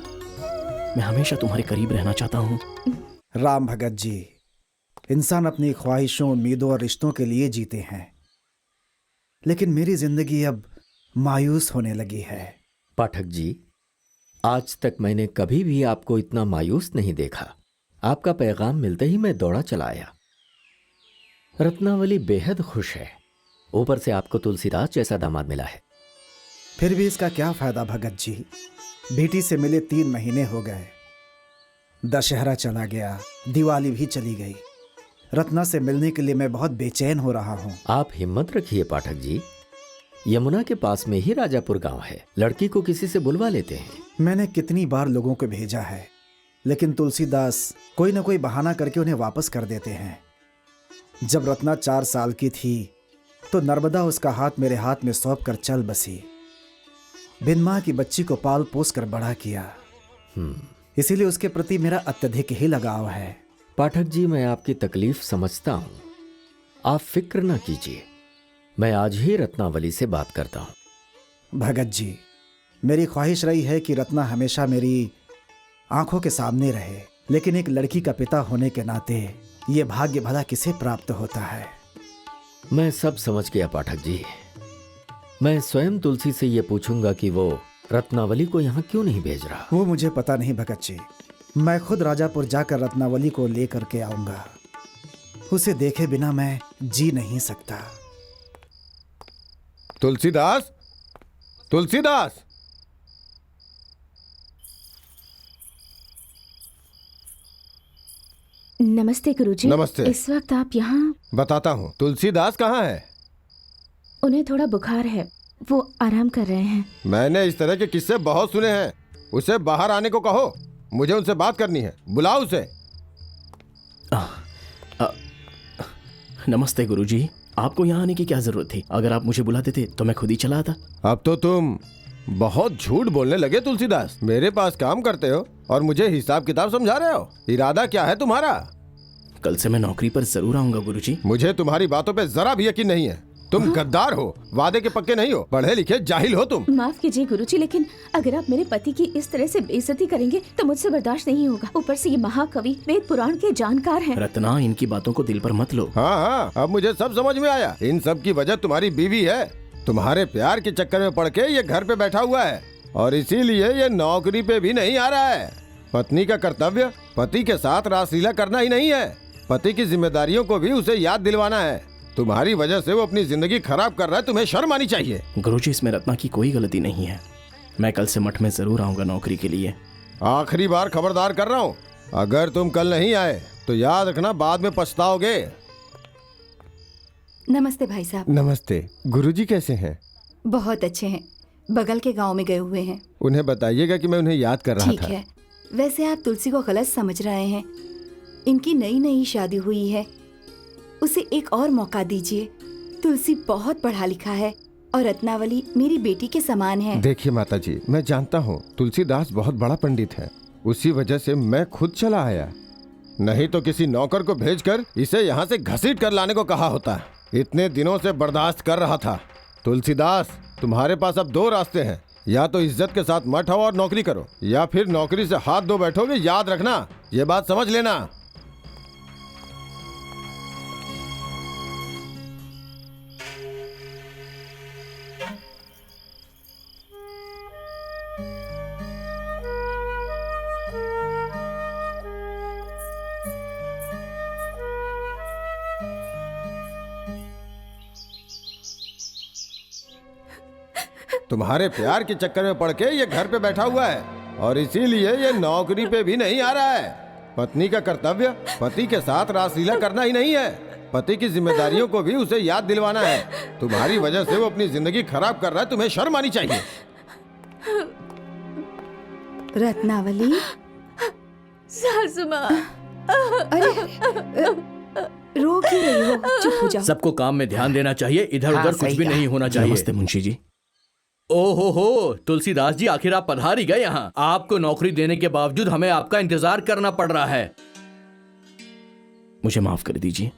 मैं हमेशा तुम्हारे करीब रहना चाहता हूँ। राम भगत जी, इंसान अपनी ख्वाहिशों, उम्मीदों और रिश्तों के लिए जीते हैं, लेकिन मेरी जिंदगी अब मायूस होने लगी है। पाठक जी, आज तक मैंने कभी भी आपको इतना मायूस नहीं देखा। आपका पैगाम मिलते ही मैं दौड़ा चला आया। रत्नावली बेहद खुश है, ऊपर से आपको तुलसीदास जैसा दामाद मिला है। फिर भी इसका क्या फायदा भगत जी? बेटी से मिले 3 महीने हो गए, दशहरा चला गया, दिवाली भी चली गई। रत्ना से मिलने के लिए मैं बहुत बेचैन हो रहा हूँ। आप हिम्मत रखिए पाठक जी, यमुना के पास में ही राजापुर गांव है, लड़की को किसी से बुलवा लेते हैं। मैंने कितनी बार लोगों को भेजा है, लेकिन तुलसीदास कोई ना कोई बहाना करके उन्हें वापस कर देते हैं। जब रत्ना 4 साल की थी तो नर्मदा उसका हाथ मेरे हाथ में सौंप कर चल बसी। बिन माँ की बच्ची को पाल पोस कर बड़ा किया, इसीलिए उसके प्रति मेरा अत्यधिक ही लगाव है। पाठक जी, मैं आपकी तकलीफ समझता हूं, आप फिक्र ना कीजिए, मैं आज ही रत्नावली से बात करता हूं। भगत जी, मेरी ख्वाहिश रही है कि रत्ना हमेशा मेरी आंखों के सामने रहे, लेकिन एक लड़की का पिता होने के नाते ये भाग्य भला किसे प्राप्त होता है? मैं सब समझ गया पाठक जी। मैं स्वयं तुलसी से ये पूछूंगा कि वो रत्नावली को यहाँ क्यों नहीं भेज रहा। वो मुझे पता नहीं भगत जी, मैं खुद राजापुर जाकर रत्नावली को लेकर के आऊंगा। उसे देखे बिना मैं जी नहीं सकता। तुलसीदास, तुलसीदास! नमस्ते गुरुजी। नमस्ते। इस वक्त आप यहाँ? बताता हूँ। तुलसीदास कहाँ है? उन्हें थोड़ा बुखार है, वो आराम कर रहे हैं। मैंने इस तरह के किस्से बहुत सुने हैं। उसे बाहर आने को कहो, मुझे उनसे बात करनी है। बुलाओ उसे। नमस्ते गुरुजी, आपको यहाँ आने की क्या जरूरत थी? अगर आप मुझे बुला देते तो मैं खुद ही चला आता। अब तो तुम बहुत झूठ बोलने लगे तुलसीदास। मेरे पास काम करते हो और मुझे हिसाब किताब समझा रहे हो। इरादा क्या है तुम्हारा? कल से मैं नौकरी पर जरूर आऊंगा गुरुजी। मुझे तुम्हारी बातों पे जरा भी यकीन नहीं है। तुम गद्दार हो, वादे के पक्के नहीं हो, पढ़े लिखे जाहिल हो तुम। माफ कीजिए गुरुजी, लेकिन अगर आप मेरे पति की इस तरह से बेइज्जती करेंगे तो मुझसे बर्दाश्त नहीं होगा। ऊपर से ये महाकवि वेद पुराण के जानकार हैं। रत्ना, इनकी बातों को दिल पर मत लो। हाँ, अब मुझे सब समझ में आया। इन सब की वजह तुम्हारी बीवी है। तुम्हारे प्यार के चक्कर में पड़ के ये घर पे बैठा हुआ है और इसीलिए ये नौकरी पे भी नहीं आ रहा है। पत्नी का कर्तव्य पति के साथ रासलीला करना ही नहीं है, पति की जिम्मेदारियों को भी उसे याद दिलवाना है। तुम्हारी वजह से वो अपनी जिंदगी खराब कर रहा है, तुम्हें शर्म आनी चाहिए। गुरुजी, इसमें रत्ना की कोई गलती नहीं है। मैं कल से मठ में जरूर आऊंगा नौकरी के लिए। आखिरी बार खबरदार कर रहा हूँ, अगर तुम कल नहीं आए तो याद रखना बाद में पछताओगे। नमस्ते भाई साहब। नमस्ते। गुरुजी कैसे हैं? बहुत अच्छे हैं, बगल के गांव में गए हुए हैं। उन्हें बताइएगा कि मैं उन्हें याद कर रहा ठीक था। है। वैसे आप तुलसी को गलत समझ रहे हैं, इनकी नई नई शादी हुई है, उसे एक और मौका दीजिए। तुलसी बहुत पढ़ा लिखा है और रत्नावली मेरी बेटी के समान है। देखिए माता जी, मैं जानता हूँ तुलसीदास बहुत बड़ा पंडित है, उसी वजह से मैं खुद चला आया, नहीं तो किसी नौकर को भेजकर इसे यहाँ से घसीट कर लाने को कहा होता। इतने दिनों से बर्दाश्त कर रहा था। तुलसीदास, तुम्हारे पास अब 2 रास्ते हैं, या तो इज्जत के साथ मत आओ और नौकरी करो, या फिर नौकरी से हाथ धो बैठोगे। याद रखना, ये बात समझ लेना। तुम्हारे प्यार के चक्कर में पड़ के ये घर पे बैठा हुआ है और इसीलिए ये नौकरी पे भी नहीं आ रहा है। पत्नी का कर्तव्य पति के साथ रासलीला करना ही नहीं है, पति की जिम्मेदारियों को भी उसे याद दिलवाना है। तुम्हारी वजह से वो अपनी जिंदगी खराब कर रहा है, तुम्हें शर्म आनी चाहिए। रत्नावली, सासू माँ, अरे रो क्यों रही हो? चुप हो जाओ। सबको काम में ध्यान देना चाहिए, इधर उधर कुछ भी नहीं होना चाहिए। नमस्ते मुंशी जी। ओहो तुलसीदास जी, आखिर आप पधार ही गए यहाँ। आपको नौकरी देने के बावजूद हमें आपका इंतजार करना पड़ रहा है। मुझे माफ कर दीजिए,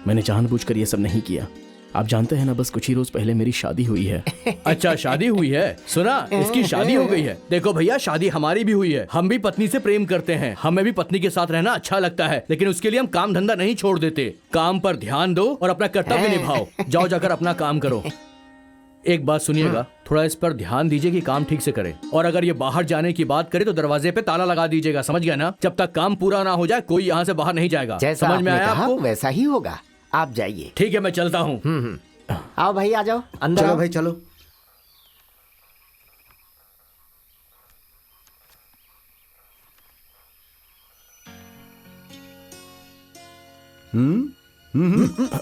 मैंने जानबूझकर ये सब नहीं किया। आप जानते हैं ना, बस कुछ ही रोज पहले मेरी शादी हुई है। अच्छा, शादी हुई है? सुना, इसकी शादी हो गई है। देखो भैया, शादी हमारी भी हुई है। हम भी पत्नी से प्रेम करते हैं, हमें भी पत्नी के साथ रहना अच्छा लगता है, लेकिन उसके लिए हम काम धंधा नहीं छोड़ देते। काम पर ध्यान दो और अपना कर्तव्य निभाओ। जाओ जाकर अपना काम करो। एक बात सुनिएगा, थोड़ा इस पर ध्यान दीजिए कि काम ठीक से करे, और अगर ये बाहर जाने की बात करे तो दरवाजे पे ताला लगा दीजिएगा, समझ गया ना? जब तक काम पूरा ना हो जाए कोई यहाँ से बाहर नहीं जाएगा। समझ में आया आपको? वैसा ही होगा, आप जाइए। ठीक है, मैं चलता हूँ। आओ भाई, आ जाओ अंदर। चलो आओ। भाई चलो।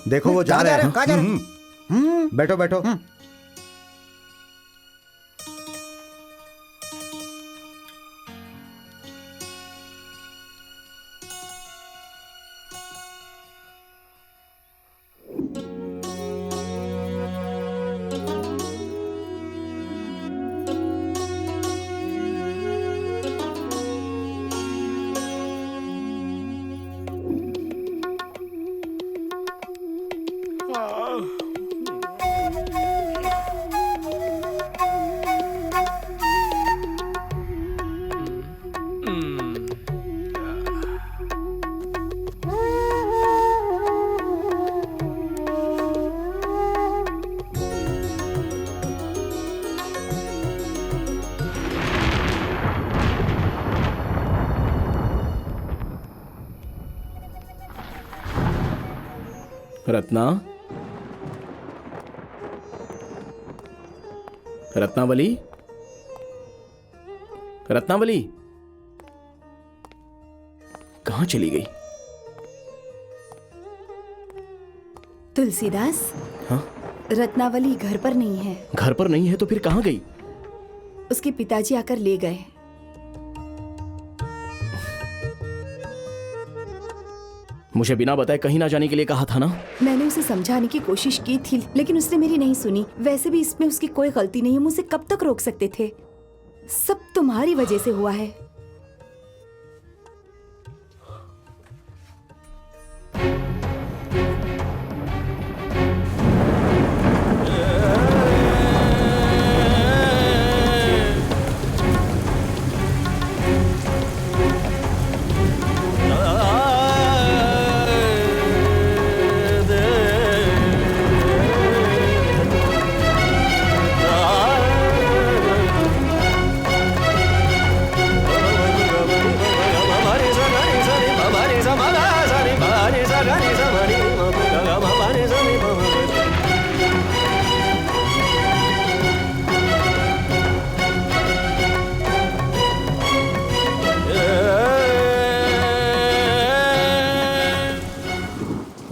देखो वो जा रहे हैं। कहाँ जा रहे हैं? बैठो बैठो। रत्ना, रत्नावली, रत्नावली कहाँ चली गई? तुलसीदास, हाँ? रत्नावली घर पर नहीं है। घर पर नहीं है तो फिर कहाँ गई? उसके पिताजी आकर ले गए। मुझे बिना बताए कहीं ना जाने के लिए कहा था ना। मैंने उसे समझाने की कोशिश की थी, लेकिन उसने मेरी नहीं सुनी। वैसे भी इसमें उसकी कोई गलती नहीं है, मुझे कब तक रोक सकते थे? सब तुम्हारी वजह से हुआ है।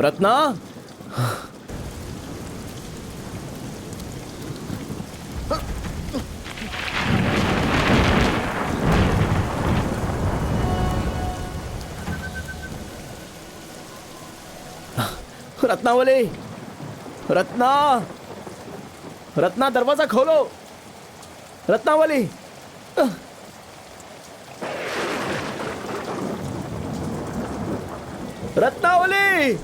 रत्ना, रत्नावली, रत्ना, रत्ना दरवाजा खोलो। रत्नावली, रत्नावली,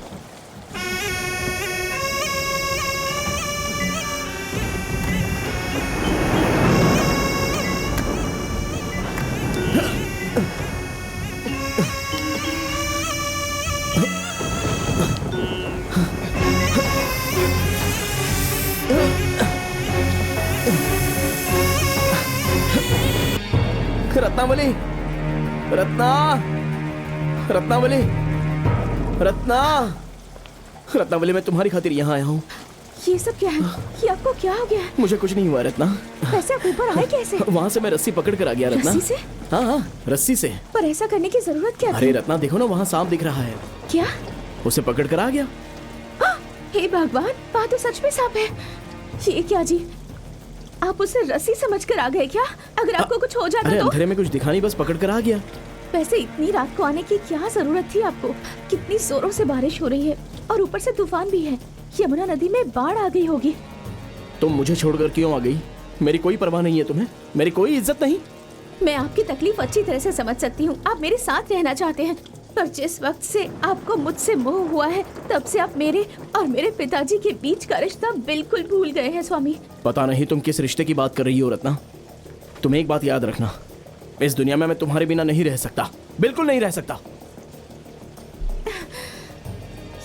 रत्नावली, रत्ना, रत्नावली, रत्ना, रत्नावली, मैं तुम्हारी खातिर यहाँ आया हूँ। ये सब क्या है? ये आपको क्या हो गया है? मुझे कुछ नहीं हुआ रत्ना। वैसे आप ऊपर आए कैसे? वहाँ से मैं रस्सी पकड़ कर आ गया रत्ना। रस्सी से? हाँ हाँ, रस्सी से। पर ऐसा करने की जरूरत क्या अरे थी? रत्ना देखो ना, वहाँ सांप दिख रहा है। क्या? उसे पकड़ कर आ गया। हे भगवान, वहाँ तो सच में सांप है। ये क्या जी, आप उसे रस्सी समझकर आ गए क्या? अगर आपको कुछ हो जाता अरे तो? अंधेरे में कुछ दिखा नहीं, बस पकड़ कर आ गया। वैसे इतनी रात को आने की क्या जरूरत थी आपको? कितनी जोरों से बारिश हो रही है और ऊपर से तूफान भी है। यमुना नदी में बाढ़ आ गई होगी। तुम मुझे छोड़कर क्यों आ गई? मेरी कोई परवाह नहीं है तुम्हें? मेरी कोई इज्जत नहीं? मैं आपकी तकलीफ अच्छी तरह से समझ सकती हूँ। आप मेरे साथ रहना चाहते हैं, पर जिस वक्त से आपको मुझसे मोह हुआ है तब से आप मेरे और मेरे पिताजी के बीच का रिश्ता बिल्कुल भूल गए हैं स्वामी। पता नहीं तुम किस रिश्ते की बात कर रही हो रत्ना। तुम एक बात याद रखना, इस दुनिया में मैं तुम्हारे बिना नहीं रह सकता, बिल्कुल नहीं रह सकता।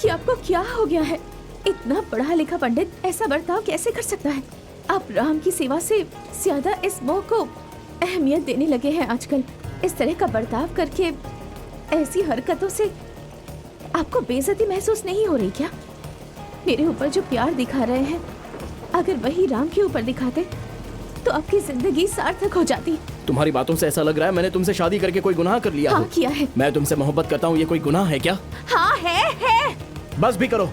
ये आपको क्या हो गया है? इतना पढ़ा लिखा पंडित ऐसा बर्ताव कैसे कर सकता है? आप राम की सेवा से ज्यादा इस मोह को अहमियत देने लगे हैं आजकल। इस तरह का बर्ताव करके, ऐसी हरकतों से आपको बेइज्जती महसूस नहीं हो रही क्या? मेरे ऊपर जो प्यार दिखा रहे हैं, अगर वही राम के ऊपर दिखाते तो आपकी जिंदगी सार्थक हो जाती। तुम्हारी बातों से ऐसा लग रहा है मैंने तुमसे शादी करके कोई गुनाह कर लिया हाँ, हो। किया है। मैं तुमसे मोहब्बत करता हूँ, ये कोई गुनाह है क्या? हाँ है। बस भी करो।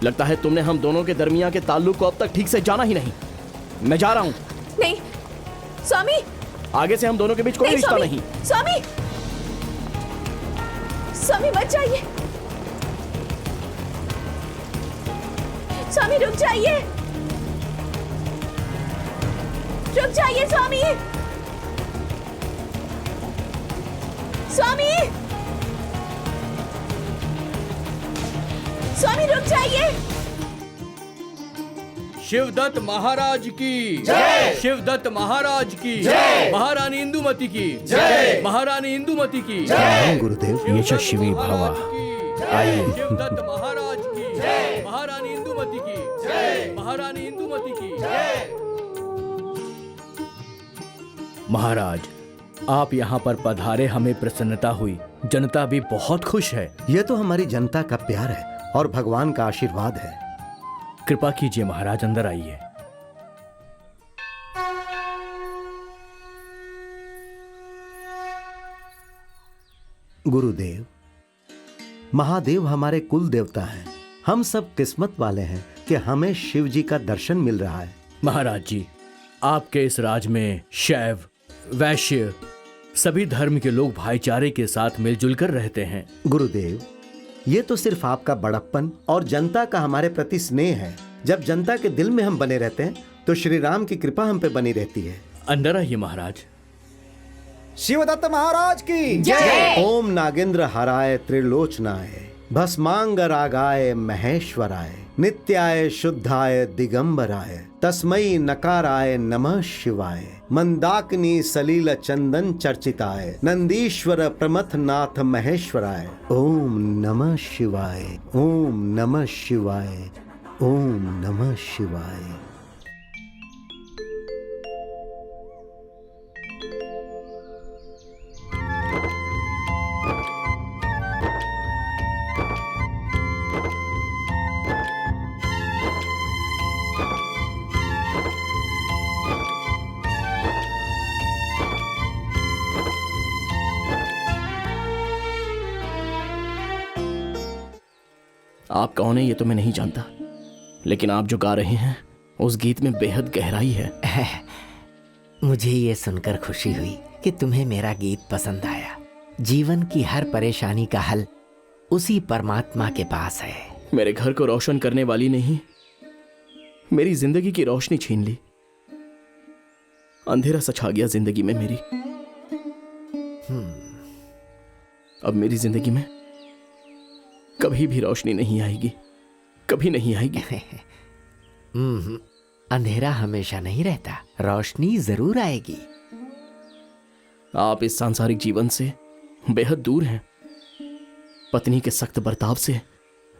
लगता है तुमने हम दोनों के दरमियान के ताल्लुक को अब तक ठीक से जाना ही नहीं। मैं जा रहा हूँ। नहीं स्वामी, आगे से हम दोनों के बीच कोई रिश्ता नहीं। स्वामी, स्वामी मत जाइए। स्वामी रुक जाइए, रुक जाइए स्वामी। स्वामी, स्वामी रुक जाइए। शिवदत्त महाराज की जय। शिवदत्त महाराज की जय। महारानी इंदुमती की जय। महारानी इंदुमती की जय। गुरुदेव, ये शिवी भावा। आइए। शिवदत्त महाराज की जय। महारानी इंदुमती की जय। महारानी इंदुमती की जय। महाराज, आप यहाँ पर पधारे, हमें प्रसन्नता हुई। जनता भी बहुत खुश है। ये तो हमारी जनता का प्यार है और भगवान का आशीर्वाद है। कृपा कीजिए महाराज, अंदर आइए। गुरुदेव, महादेव हमारे कुल देवता हैं। हम सब किस्मत वाले हैं कि हमें शिव जी का दर्शन मिल रहा है। महाराज जी, आपके इस राज में शैव, वैश्य, सभी धर्म के लोग भाईचारे के साथ मिलजुल कर रहते हैं। गुरुदेव, ये तो सिर्फ आपका बड़प्पन और जनता का हमारे प्रति स्नेह है। जब जनता के दिल में हम बने रहते हैं तो श्री राम की कृपा हम पे बनी रहती है। अंदर आइए महाराज। शिवदत्त महाराज की जय। ओम नागेंद्र हराय त्रिलोचनाय, भस्मांगरागाय महेश्वराय, नित्याय शुद्धाय दिगंबराय, तस्मै नकाराय नमः शिवाय, मंदाकिनी सलील चंदन चर्चिताय, नंदीश्वर प्रमथनाथ महेश्वराय। ओम नमः शिवाय, ओम नमः शिवाय, ओम नमः शिवाय। आप कौन है ये तो मैं नहीं जानता, लेकिन आप जो गा रहे हैं उस गीत में बेहद गहराई है। मुझे ये सुनकर खुशी हुई कि तुम्हें मेरा गीत पसंद आया। जीवन की हर परेशानी का हल उसी परमात्मा के पास है। मेरे घर को रोशन करने वाली नहीं, मेरी जिंदगी की रोशनी छीन ली। अंधेरा सा छा गया जिंदगी में मेरी। अब मेरी जिंदगी में कभी भी रोशनी नहीं आएगी, कभी नहीं आएगी। अंधेरा हमेशा नहीं रहता, रोशनी जरूर आएगी। आप इस सांसारिक जीवन से बेहद दूर हैं। पत्नी के सख्त बर्ताव से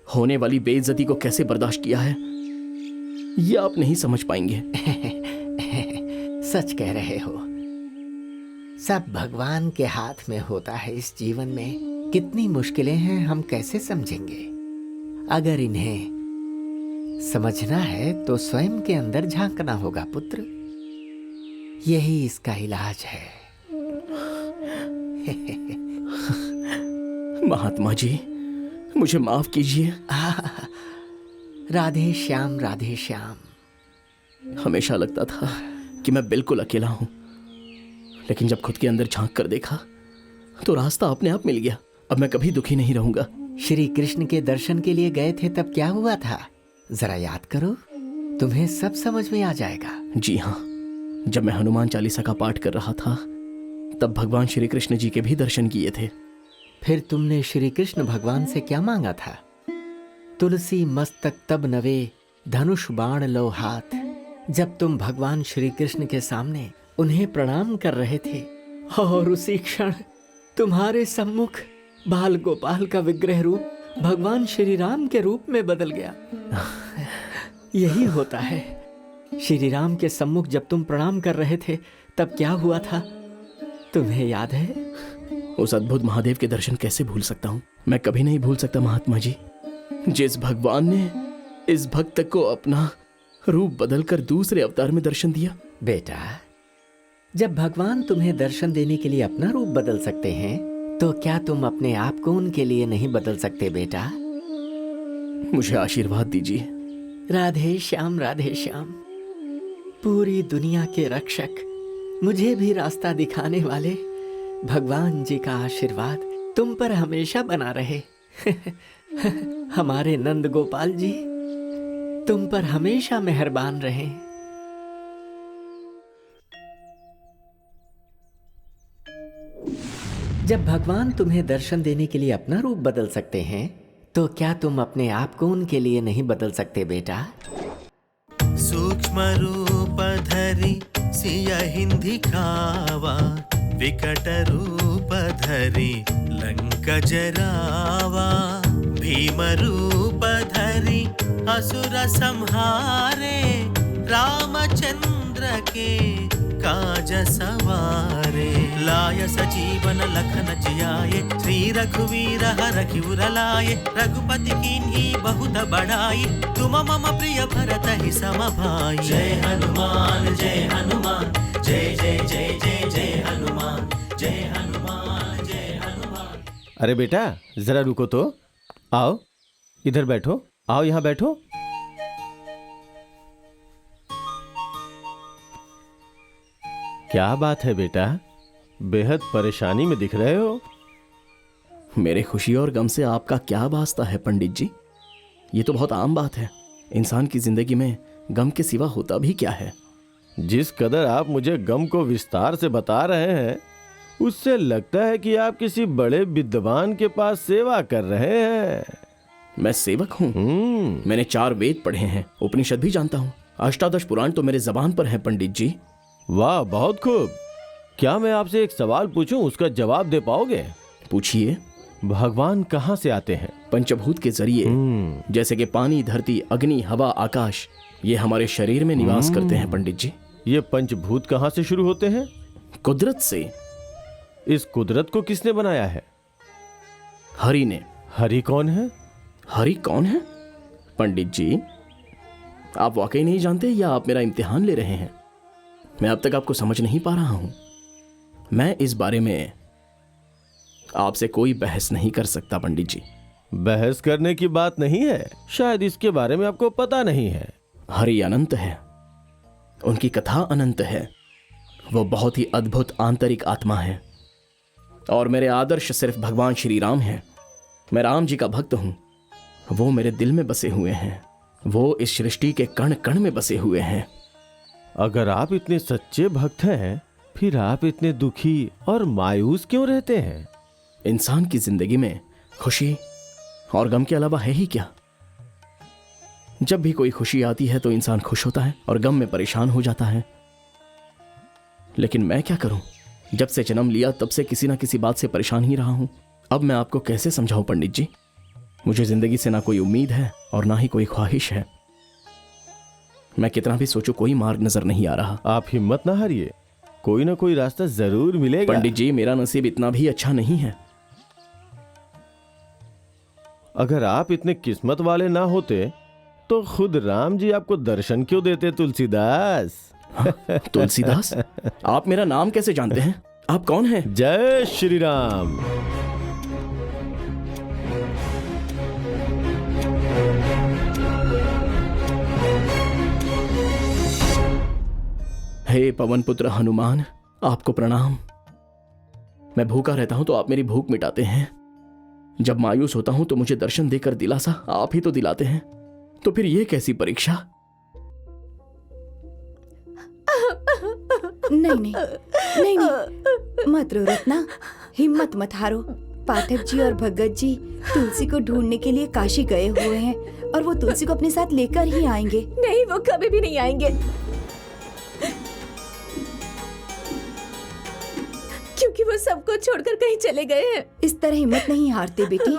होने वाली बेइज्जती को कैसे बर्दाश्त किया है, ये आप नहीं समझ पाएंगे। सच कह रहे हो। सब भगवान के हाथ में होता है। इस जीवन में कितनी मुश्किलें हैं, हम कैसे समझेंगे? अगर इन्हें समझना है तो स्वयं के अंदर झांकना होगा पुत्र। यही इसका इलाज है। महात्मा जी, मुझे माफ कीजिए। राधे श्याम, राधे श्याम। हमेशा लगता था कि मैं बिल्कुल अकेला हूं, लेकिन जब खुद के अंदर झांक कर देखा तो रास्ता अपने आप मिल गया। अब मैं कभी दुखी नहीं रहूंगा। श्री कृष्ण के दर्शन के लिए गए थे तब क्या हुआ था, जरा याद करो, तुम्हें सब समझ में आ जाएगा। जी हाँ, जब मैं हनुमान चालीसा का पाठ कर रहा था तब भगवान श्री कृष्ण जी के भी दर्शन किए थे। फिर तुमने श्री कृष्ण भगवान से क्या मांगा था? तुलसी मस्तक तब नवे, धनुष बाण लो हाथ। जब तुम भगवान श्री कृष्ण के सामने उन्हें प्रणाम कर रहे थे और उसी क्षण तुम्हारे सम्मुख बाल गोपाल का विग्रह रूप भगवान श्री राम के रूप में बदल गया। यही होता है। श्री राम के सम्मुख जब तुम प्रणाम कर रहे थे तब क्या हुआ था, तुम्हें याद है? उस अद्भुत महादेव के दर्शन कैसे भूल सकता हूँ? मैं कभी नहीं भूल सकता महात्मा जी। जिस भगवान ने इस भक्त को अपना रूप बदलकर दूसरे अवतार में दर्शन दिया। बेटा, जब भगवान तुम्हें दर्शन देने के लिए अपना रूप बदल सकते हैं तो क्या तुम अपने आप को उनके लिए नहीं बदल सकते बेटा? मुझे आशीर्वाद दीजिए। राधे श्याम, राधे श्याम। पूरी दुनिया के रक्षक, मुझे भी रास्ता दिखाने वाले भगवान जी का आशीर्वाद तुम पर हमेशा बना रहे। हमारे नंद गोपाल जी तुम पर हमेशा मेहरबान रहे। जब भगवान तुम्हें दर्शन देने के लिए अपना रूप बदल सकते हैं तो क्या तुम अपने आप को उनके लिए नहीं बदल सकते बेटा? सूक्ष्म रूप धरि सियहिं दिखावा, विकट रूप धरि लंक जरावा। भीम रूप धरि असुर संहारे, रामचंद्र के काज सवारे। लाय सजीवन लखन जियाए, श्री रघुवीर हरखिउर लाए। रघुपति कीन्ही बहुत बड़ाई, तुम मम प्रिय भरत ही सम भाई। जय हनुमान, जय हनुमान, जय जय जय जय जय हनुमान, जय हनुमान, जय हनुमान। अरे बेटा, जरा रुको तो। आओ, इधर बैठो। आओ, यहाँ बैठो। क्या बात है बेटा, बेहद परेशानी में दिख रहे हो। मेरे खुशी और गम से आपका क्या वास्ता है पंडित जी? ये तो बहुत आम बात है। इंसान की जिंदगी में गम के सिवा होता भी क्या है? जिस कदर आप मुझे गम को विस्तार से बता रहे हैं, उससे लगता है कि आप किसी बड़े विद्वान के पास सेवा कर रहे हैं। मैं सेवक हूँ? मैंने 4 वेद पढ़े हैं, उपनिषद भी जानता हूँ, अष्टादश पुराण तो मेरे जबान पर है पंडित जी। वाह, बहुत खूब। क्या मैं आपसे एक सवाल पूछूं, उसका जवाब दे पाओगे? पूछिए। भगवान कहाँ से आते हैं? पंचभूत के जरिए, जैसे कि पानी, धरती, अग्नि, हवा, आकाश, ये हमारे शरीर में निवास करते हैं पंडित जी। ये पंचभूत कहाँ से शुरू होते हैं? कुदरत से। इस कुदरत को किसने बनाया है? हरि ने। हरि कौन है? हरि कौन है? पंडित जी, आप वाकई नहीं जानते या आप मेरा इम्तिहान ले रहे हैं? मैं अब तक आपको समझ नहीं पा रहा हूं। मैं इस बारे में आपसे कोई बहस नहीं कर सकता पंडित जी। बहस करने की बात नहीं है, शायद इसके बारे में आपको पता नहीं है। हरि अनंत है, उनकी कथा अनंत है। वो बहुत ही अद्भुत आंतरिक आत्मा है और मेरे आदर्श सिर्फ भगवान श्री राम हैं। मैं राम जी का भक्त हूं। वो मेरे दिल में बसे हुए हैं। वो इस सृष्टि के कण कण में बसे हुए हैं। अगर आप इतने सच्चे भक्त हैं, फिर आप इतने दुखी और मायूस क्यों रहते हैं? इंसान की जिंदगी में खुशी और गम के अलावा है ही क्या? जब भी कोई खुशी आती है तो इंसान खुश होता है और गम में परेशान हो जाता है। लेकिन मैं क्या करूं? जब से जन्म लिया तब से किसी ना किसी बात से परेशान ही रहा हूं। अब मैं आपको कैसे समझाऊं पंडित जी? मुझे जिंदगी से ना कोई उम्मीद है और ना ही कोई ख्वाहिश है। मैं कितना भी सोचूं, कोई मार्ग नजर नहीं आ रहा। आप हिम्मत ना हारिए, कोई ना कोई रास्ता जरूर मिलेगा। पंडित जी, मेरा नसीब इतना भी अच्छा नहीं है। अगर आप इतने किस्मत वाले ना होते तो खुद राम जी आपको दर्शन क्यों देते तुलसीदास? तुलसीदास, आप मेरा नाम कैसे जानते हैं? आप कौन हैं? जय श्री राम। हे पवन पुत्र हनुमान, आपको प्रणाम। मैं भूखा रहता हूं तो आप मेरी भूख मिटाते हैं। जब मायूस होता हूं तो मुझे दर्शन देकर दिलासा आप ही तो दिलाते हैं। तो फिर ये कैसी परीक्षा? नहीं नहीं नहीं नहीं, मत रो रत्ना, हिम्मत मत हारो। पाठक जी और भगत जी तुलसी को ढूंढने के लिए काशी गए हुए हैं और वो तुलसी को अपने साथ लेकर ही आएंगे। नहीं, वो कभी भी नहीं आएंगे, क्योंकि वो सबको छोड़कर कहीं चले गए हैं। इस तरह हिम्मत नहीं हारते बेटी।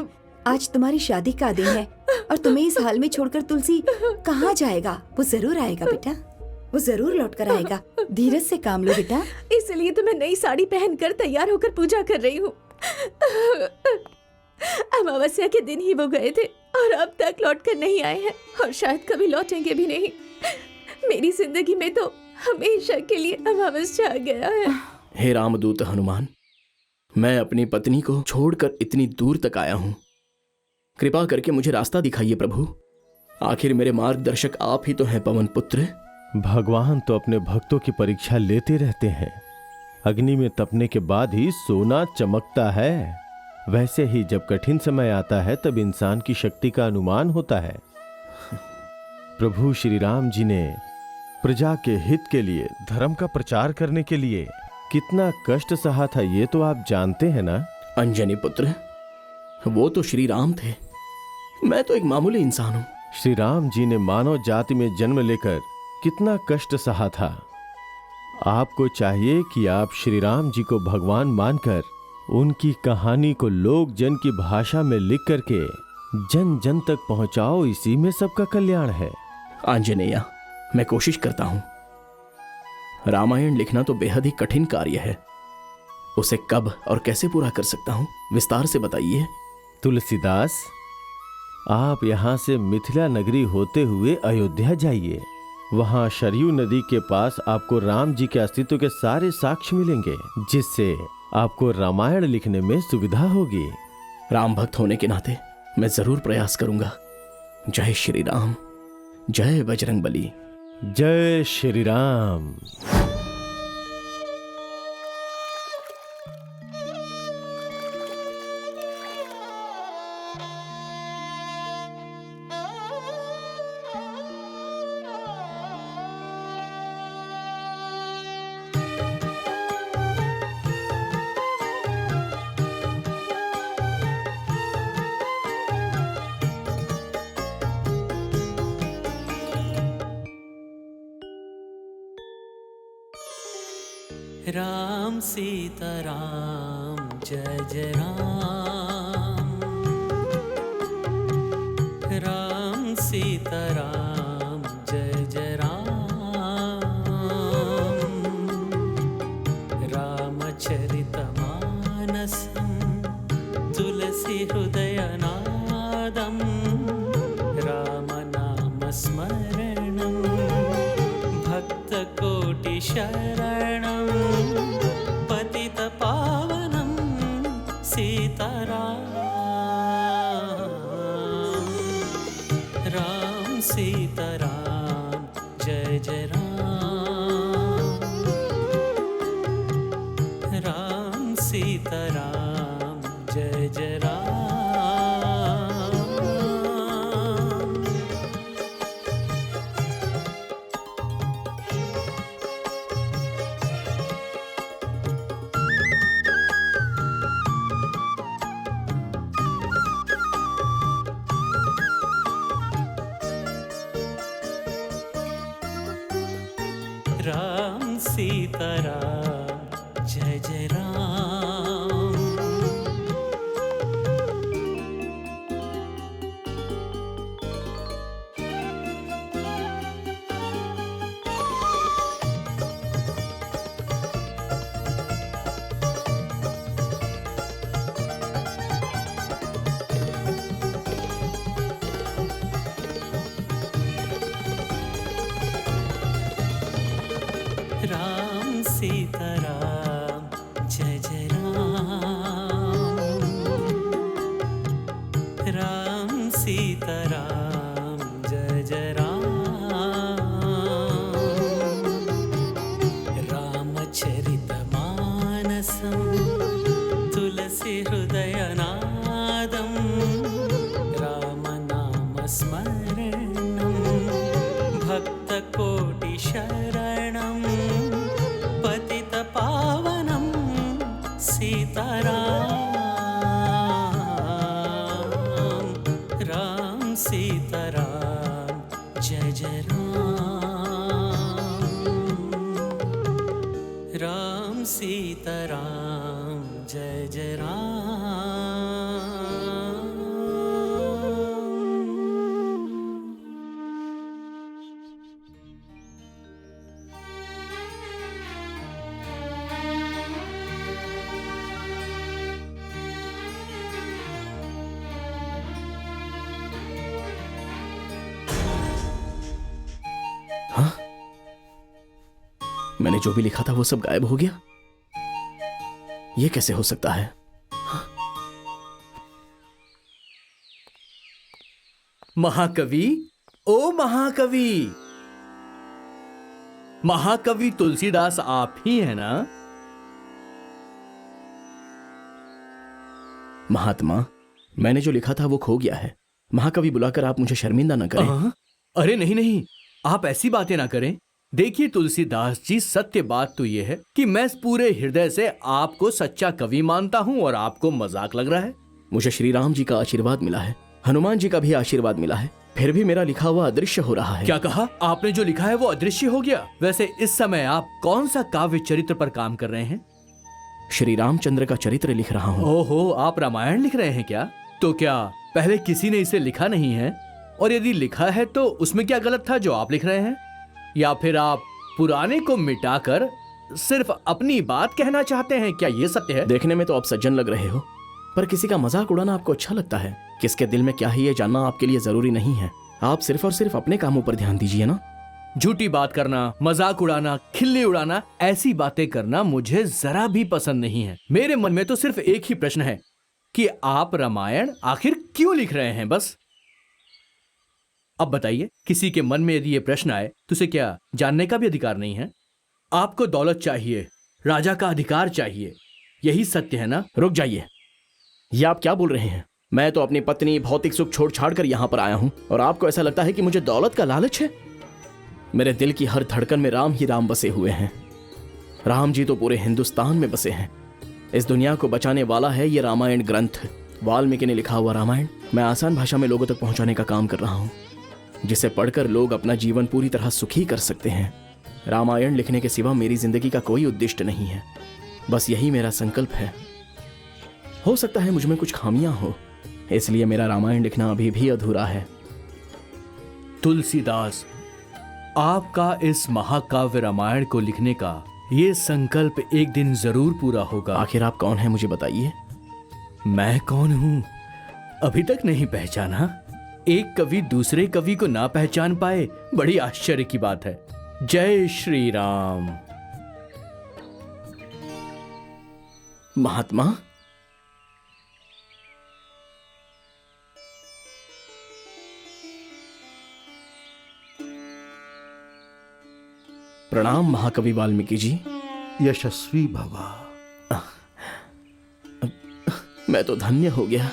आज तुम्हारी शादी का दिन है और तुम्हें इस हाल में छोड़कर तुलसी कहाँ जाएगा? वो जरूर आएगा बेटा, वो जरूर लौट कर आएगा। धीरज से काम लो बेटा। इसलिए तो मैं नई साड़ी पहनकर तैयार होकर पूजा कर रही हूँ। अमावस्या के दिन ही वो गए थे और अब तक लौट कर नहीं आए हैं और शायद कभी लौटेंगे भी नहीं। मेरी जिंदगी में तो हमेशा के लिए अमावस्या आ गया है। हे रामदूत हनुमान, मैं अपनी पत्नी को छोड़कर इतनी दूर तक आया हूं। कृपा करके मुझे रास्ता दिखाइए प्रभु। आखिर मेरे मार्गदर्शक आप ही तो हैं पवन पुत्र। भगवान तो अपने भक्तों की परीक्षा लेते रहते हैं। अग्नि में तपने के बाद ही सोना चमकता है। वैसे ही जब कठिन समय आता है तब इंसान की शक्ति का अनुमान होता है। प्रभु श्री राम जी ने प्रजा के हित के लिए, धर्म का प्रचार करने के लिए कितना कष्ट सहा था, ये तो आप जानते हैं ना? अंजनी पुत्र, वो तो श्री राम थे, मैं तो एक मामूली इंसान हूं। श्री राम जी ने मानव जाति में जन्म लेकर कितना कष्ट सहा था। आपको चाहिए कि आप श्री राम जी को भगवान मानकर उनकी कहानी को लोक जन की भाषा में लिख करके जन जन तक पहुंचाओ। इसी में सबका कल्याण है। आंजनेया, मैं कोशिश करता हूं। रामायण लिखना तो बेहद ही कठिन कार्य है। उसे कब और कैसे पूरा कर सकता हूं, विस्तार से बताइए। तुलसीदास, आप यहाँ से मिथिला नगरी होते हुए अयोध्या जाइए। वहाँ सरयू नदी के पास आपको राम जी के अस्तित्व के सारे साक्ष्य मिलेंगे, जिससे आपको रामायण लिखने में सुविधा होगी। राम भक्त होने के नाते मैं जरूर प्रयास करूंगा। जय श्री राम, जय बजरंगबली। जय श्री राम। राम सीता राम, जय जय राम। राम सीता राम, जय जय राम। रामचरितमानसं तुलसी हृदयनादं, रामनामस्मरणं भक्तकोटिशरणं, पतितपावनं सीताराम। राम सीताराम, जय जय राम। राम सीताराम, जय जय राम। राम सीताराम, जय जय राम। जय जय राम, राम सीताराम जय जय राम, रामचरितमानसं तुलसी हृदयनादं, रामनामस्मरणं भक्तकोटिशरणं, पतितपावनं सीताराम, राम सीताराम जय जय राम, राम सीताराम जय जय राम। मैंने जो भी लिखा था वो सब गायब हो गया। ये कैसे हो सकता है? महाकवि, ओ महाकवि, महाकवि तुलसीदास आप ही है ना? महात्मा, मैंने जो लिखा था वो खो गया है। महाकवि बुलाकर आप मुझे शर्मिंदा न करें। अरे नहीं नहीं, आप ऐसी बातें ना करें। देखिए तुलसीदास जी, सत्य बात तो ये है कि मैं पूरे हृदय से आपको सच्चा कवि मानता हूँ और आपको मजाक लग रहा है। मुझे श्री राम जी का आशीर्वाद मिला है, हनुमान जी का भी आशीर्वाद मिला है, फिर भी मेरा लिखा हुआ अदृश्य हो रहा है। क्या कहा आपने? जो लिखा है वो अदृश्य हो गया? वैसे इस समय आप कौन सा काव्य चरित्र पर काम कर रहे हैं? श्री रामचंद्र का चरित्र लिख रहा हूँ। ओहो, आप रामायण लिख रहे हैं क्या? तो क्या पहले किसी ने इसे लिखा नहीं है? और यदि लिखा है तो उसमें क्या गलत था जो आप लिख रहे हैं? या फिर आप पुराने को मिटाकर सिर्फ अपनी बात कहना चाहते हैं? क्या ये सत्य है? देखने में तो आप सज्जन लग रहे हो, पर किसी का मजाक उड़ाना आपको अच्छा लगता है। किसके दिल में क्या है ये जानना आपके लिए जरूरी नहीं है। आप सिर्फ और सिर्फ अपने कामों पर ध्यान दीजिए ना। झूठी बात करना, मजाक उड़ाना, खिल्ली उड़ाना, ऐसी बातें करना मुझे जरा भी पसंद नहीं है। मेरे मन में तो सिर्फ एक ही प्रश्न है कि आप रामायण आखिर क्यों लिख रहे हैं, बस। अब बताइए, किसी के मन में यदि ये प्रश्न आए तो उसे क्या जानने का भी अधिकार नहीं है? आपको दौलत चाहिए, राजा का अधिकार चाहिए, यही सत्य है ना? रुक जाइए, ये आप क्या बोल रहे हैं? मैं तो अपनी पत्नी, भौतिक सुख छोड़ छाड़ कर यहाँ पर आया हूँ और आपको ऐसा लगता है कि मुझे दौलत का लालच है? मेरे दिल की हर धड़कन में राम ही राम बसे हुए हैं। राम जी तो पूरे हिंदुस्तान में बसे हैं। इस दुनिया को बचाने वाला है ये रामायण ग्रंथ। वाल्मीकि ने लिखा हुआ रामायण मैं आसान भाषा में लोगों तक पहुंचाने का काम कर रहा हूं, जिसे पढ़कर लोग अपना जीवन पूरी तरह सुखी कर सकते हैं। रामायण लिखने के सिवा मेरी जिंदगी का कोई उद्देश्य नहीं है, बस यही मेरा संकल्प है। हो सकता है मुझ में कुछ खामियां हो, इसलिए मेरा रामायण लिखना अभी भी अधूरा है। तुलसीदास, आपका इस महाकाव्य रामायण को लिखने का ये संकल्प एक दिन जरूर पूरा होगा। आखिर आप कौन हैं मुझे बताइए। मैं कौन हूं अभी तक नहीं पहचाना? एक कवि दूसरे कवि को ना पहचान पाए, बड़ी आश्चर्य की बात है। जय श्री राम। महात्मा, प्रणाम महाकवि वाल्मीकि जी। यशस्वी भवा। मैं तो धन्य हो गया।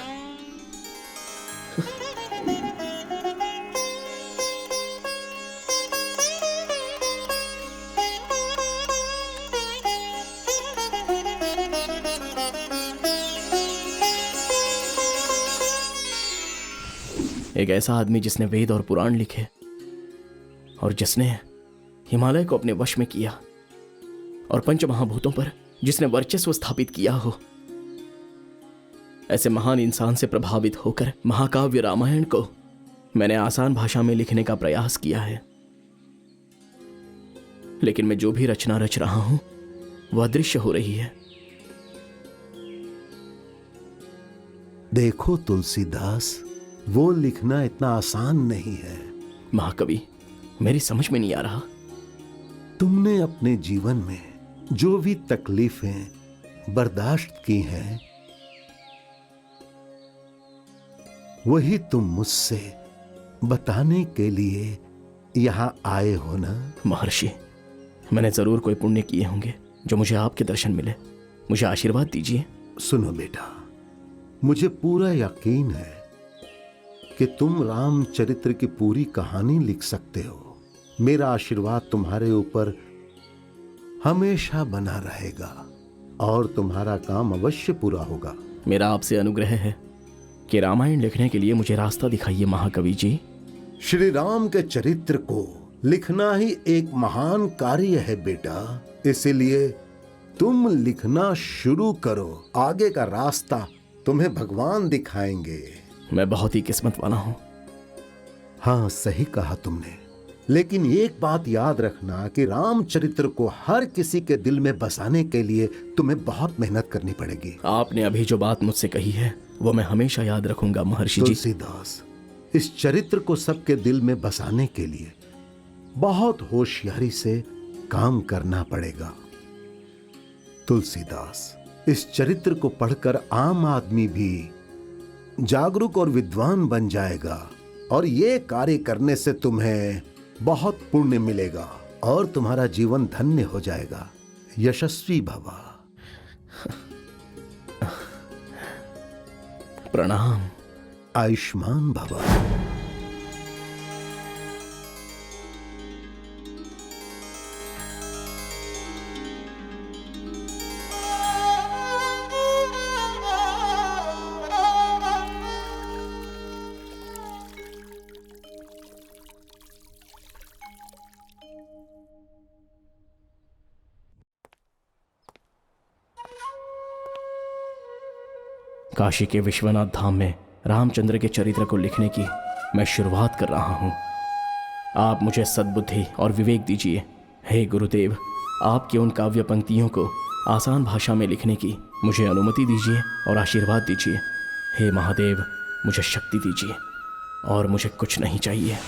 एक ऐसा आदमी जिसने वेद और पुराण लिखे और जिसने हिमालय को अपने वश में किया और पंच महाभूतों पर जिसने वर्चस्व स्थापित किया हो, ऐसे महान इंसान से प्रभावित होकर महाकाव्य रामायण को मैंने आसान भाषा में लिखने का प्रयास किया है। लेकिन मैं जो भी रचना रच रहा हूं वह अदृश्य हो रही है। देखो तुलसीदास, वो लिखना इतना आसान नहीं है। महाकवि, मेरी समझ में नहीं आ रहा। तुमने अपने जीवन में जो भी तकलीफें, बर्दाश्त की हैं, वही तुम मुझसे बताने के लिए यहां आए हो ना? महर्षि, मैंने जरूर कोई पुण्य किए होंगे जो मुझे आपके दर्शन मिले। मुझे आशीर्वाद दीजिए। सुनो बेटा, मुझे पूरा यकीन है कि तुम रामचरित्र की पूरी कहानी लिख सकते हो। मेरा आशीर्वाद तुम्हारे ऊपर हमेशा बना रहेगा और तुम्हारा काम अवश्य पूरा होगा। मेरा आपसे अनुग्रह है कि रामायण लिखने के लिए मुझे रास्ता दिखाइए महाकवि जी। श्री राम के चरित्र को लिखना ही एक महान कार्य है बेटा, इसलिए तुम लिखना शुरू करो। आगे का रास्ता तुम्हें भगवान दिखाएंगे। मैं बहुत ही किस्मत वाला हूं। हाँ, सही कहा तुमने, लेकिन एक बात याद रखना कि रामचरित्र को हर किसी के दिल में बसाने के लिए तुम्हें बहुत मेहनत करनी पड़ेगी। आपने अभी जो बात मुझसे कही है वो मैं हमेशा याद रखूंगा महर्षि जी। तुलसीदास, इस चरित्र को सबके दिल में बसाने के लिए बहुत होशियारी से काम करना पड़ेगा। तुलसीदास, इस चरित्र को पढ़कर आम आदमी भी जागरूक और विद्वान बन जाएगा और ये कार्य करने से तुम्हें बहुत पुण्य मिलेगा और तुम्हारा जीवन धन्य हो जाएगा। यशस्वी भवा। प्रणाम। आयुष्मान भवा। काशी के विश्वनाथ धाम में रामचंद्र के चरित्र को लिखने की मैं शुरुआत कर रहा हूं। आप मुझे सद्बुद्धि और विवेक दीजिए। हे गुरुदेव, आपकी उन काव्य पंक्तियों को आसान भाषा में लिखने की मुझे अनुमति दीजिए और आशीर्वाद दीजिए। हे महादेव, मुझे शक्ति दीजिए और मुझे कुछ नहीं चाहिए।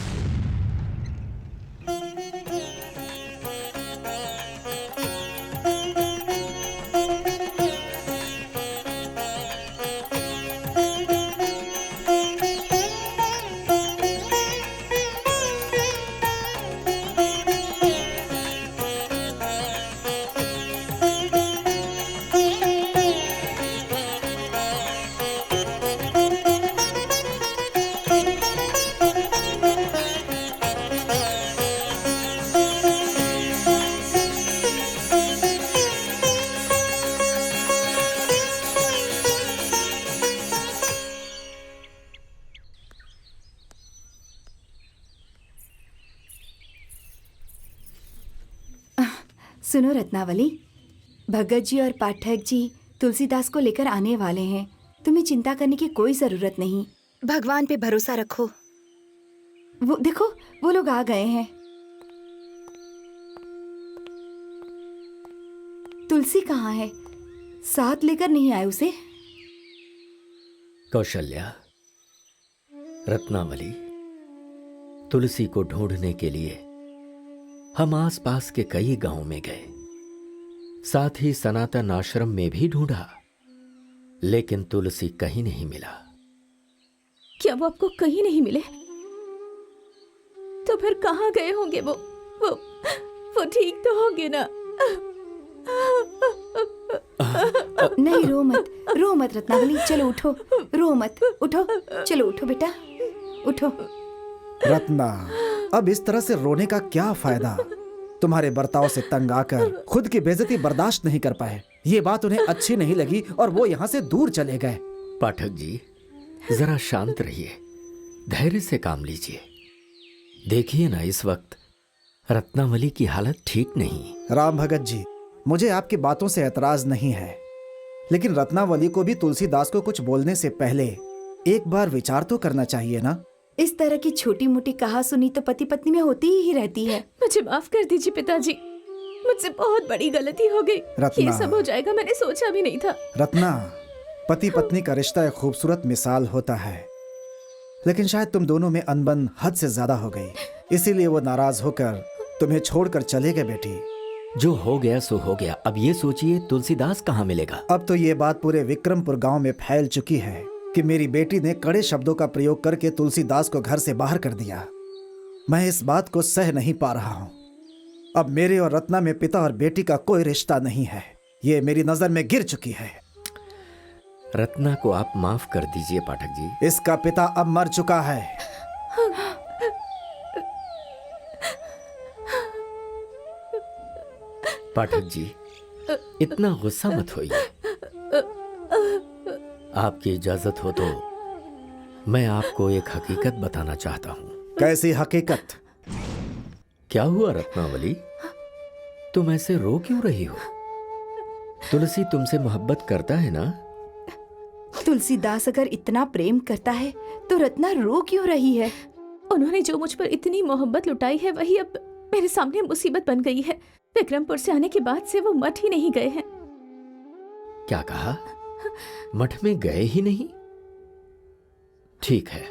सुनो रत्नावली, भगत जी और पाठक जी तुलसीदास को लेकर आने वाले हैं। तुम्हें चिंता करने की कोई जरूरत नहीं। भगवान पे भरोसा रखो। वो देखो, वो लोग आ गए हैं। तुलसी कहाँ है? साथ लेकर नहीं आए उसे? कौशल्या, रत्नावली, तुलसी को ढूंढने के लिए हम आसपास के कई गांवों में गए, साथ ही सनातन आश्रम में भी ढूंढा, लेकिन तुलसी कहीं नहीं मिला। क्या वो आपको कहीं नहीं मिले? तो फिर कहाँ गए होंगे वो ठीक तो होंगे ना? नहीं, रो मत रत्नावली, चलो उठो, रो मत, उठो, चलो उठो बेटा, उठो। रत्ना, अब इस तरह से रोने का क्या फायदा? तुम्हारे बर्ताव से तंग आकर खुद की बेइज्जती बर्दाश्त नहीं कर पाए। ये बात उन्हें अच्छी नहीं लगी और वो यहाँ से दूर चले गए। पाठक जी, जरा शांत रहिए, धैर्य से काम लीजिए। देखिए ना, इस वक्त रत्नावली की हालत ठीक नहीं। राम भगत जी, मुझे आपकी बातों से एतराज नहीं है, लेकिन रत्नावली को भी तुलसीदास को कुछ बोलने से पहले एक बार विचार तो करना चाहिए ना। इस तरह की छोटी मोटी कहासुनी तो पति पत्नी में होती ही रहती है। मुझे माफ कर दीजिए पिताजी, मुझसे बहुत बड़ी गलती हो गई। ये सब हो जाएगा मैंने सोचा भी नहीं था। रत्ना, पति पत्नी का रिश्ता एक खूबसूरत मिसाल होता है, लेकिन शायद तुम दोनों में अनबन हद से ज्यादा हो गई, इसीलिए वो नाराज होकर तुम्हें छोड़कर चले गए बेटी। जो हो गया सो हो गया। अब ये सोचिए तुलसीदास कहाँ मिलेगा। अब तो ये बात पूरे विक्रमपुर गांव में फैल चुकी है कि मेरी बेटी ने कड़े शब्दों का प्रयोग करके तुलसीदास को घर से बाहर कर दिया। मैं इस बात को सह नहीं पा रहा हूँ। अब मेरे और रत्ना में पिता और बेटी का कोई रिश्ता नहीं है। ये मेरी नजर में गिर चुकी है। रत्ना को आप माफ कर दीजिए पाठक जी। इसका पिता अब मर चुका है। पाठक जी, इतना गुस्सा मत होइए। आपकी इजाजत हो तो मैं आपको एक हकीकत बताना चाहता हूँ। कैसी हकीकत? क्या हुआ रत्नावली, तुम ऐसे रो क्यों रही हो? तुलसी तुमसे मोहब्बत करता है ना? तुलसीदास अगर इतना प्रेम करता है तो रत्ना रो क्यों रही है? उन्होंने जो मुझ पर इतनी मोहब्बत लुटाई है वही अब मेरे सामने मुसीबत बन गई है। विक्रमपुर से आने के बाद से वो मठ ही नहीं गए हैं। क्या कहा? मठ में गए ही नहीं? ठीक है,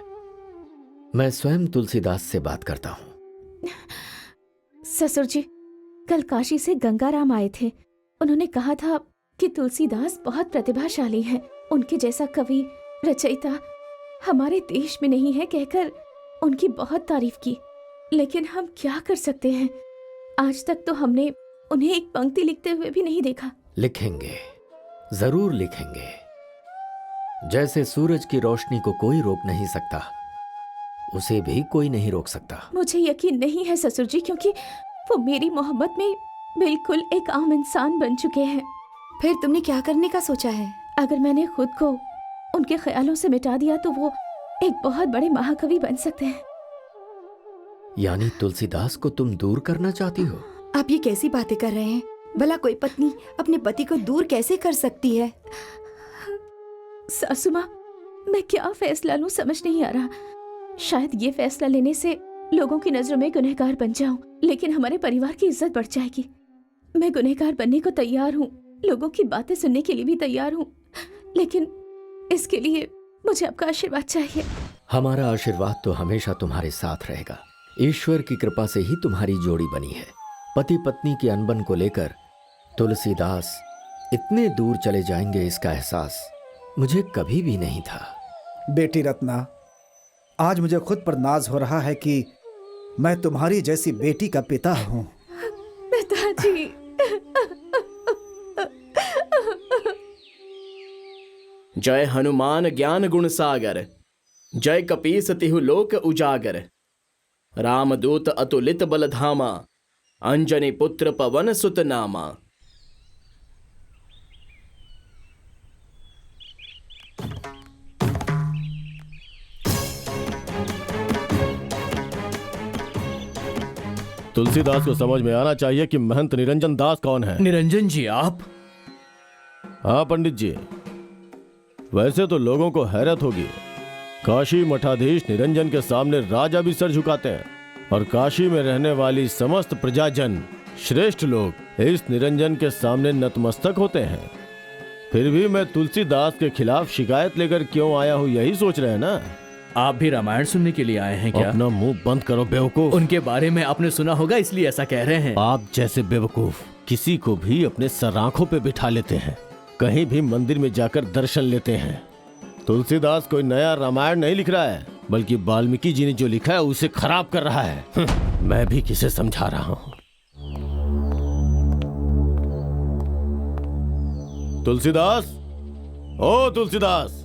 मैं स्वयं तुलसीदास से बात करता हूं। ससुर जी, कल काशी से गंगाराम आए थे। उन्होंने कहा था कि तुलसीदास बहुत प्रतिभाशाली हैं। उनके जैसा कवि रचयिता हमारे देश में नहीं है कहकर उनकी बहुत तारीफ की। लेकिन हम क्या कर सकते हैं? आज तक तो हमने उन्हें एक पंक्ति लिखते हुए भी नहीं देखा। लिखेंगे, जरूर लिखेंगे। जैसे सूरज की रोशनी को कोई रोक नहीं सकता, उसे भी कोई नहीं रोक सकता। मुझे यकीन नहीं है ससुर जी, क्योंकि वो मेरी मोहब्बत में बिल्कुल एक आम इंसान बन चुके हैं। फिर तुमने क्या करने का सोचा है? अगर मैंने खुद को उनके ख्यालों से मिटा दिया तो वो एक बहुत बड़े महाकवि बन सकते हैं। यानी तुलसीदास को तुम दूर करना चाहती हो? आप ये कैसी बातें कर रहे हैं? भला कोई पत्नी अपने पति को दूर कैसे कर सकती है? सासू माँ, मैं क्या फैसला लूं समझ नहीं आ रहा। शायद ये फैसला लेने से लोगों की नजरों में गुनहगार बन जाऊं, लेकिन हमारे परिवार की इज्जत बढ़ जाएगी। मैं गुनहगार बनने को तैयार हूँ, लोगों की बातें सुनने के लिए भी तैयार हूँ, लेकिन इसके लिए मुझे आपका आशीर्वाद चाहिए। हमारा आशीर्वाद तो हमेशा तुम्हारे साथ रहेगा। ईश्वर की कृपा से ही तुम्हारी जोड़ी बनी है। पति पत्नी की अनबन को लेकर तुलसीदास इतने दूर चले जाएंगे, इसका एहसास मुझे कभी भी नहीं था। बेटी रत्ना, आज मुझे खुद पर नाज हो रहा है कि मैं तुम्हारी जैसी बेटी का पिता हूँ। पिताजी, जय हनुमान ज्ञान गुण सागर, जय कपीस तिहु लोक उजागर। रामदूत अतुलित बलधामा, अंजनी पुत्र पवन सुत नामा। तुलसीदास को समझ में आना चाहिए कि महंत निरंजन दास कौन है। निरंजन जी आप? हाँ पंडित जी, वैसे तो लोगों को हैरत होगी, काशी मठाधीश निरंजन के सामने राजा भी सर झुकाते हैं और काशी में रहने वाली समस्त प्रजाजन श्रेष्ठ लोग इस निरंजन के सामने नतमस्तक होते हैं। फिर भी मैं तुलसीदास के खिलाफ शिकायत लेकर क्यों आया हूँ, यही सोच रहे हैं ना? आप भी रामायण सुनने के लिए आए हैं क्या? अपना मुंह बंद करो बेवकूफ। उनके बारे में आपने सुना होगा इसलिए ऐसा कह रहे हैं। आप जैसे बेवकूफ किसी को भी अपने सराखों पे बिठा लेते हैं, कहीं भी मंदिर में जाकर दर्शन लेते हैं। तुलसीदास कोई नया रामायण नहीं लिख रहा है, बल्कि वाल्मीकि जी ने जो लिखा है उसे खराब कर रहा है। मैं भी किसे समझा रहा हूं। तुलसीदास, ओ तुलसीदास,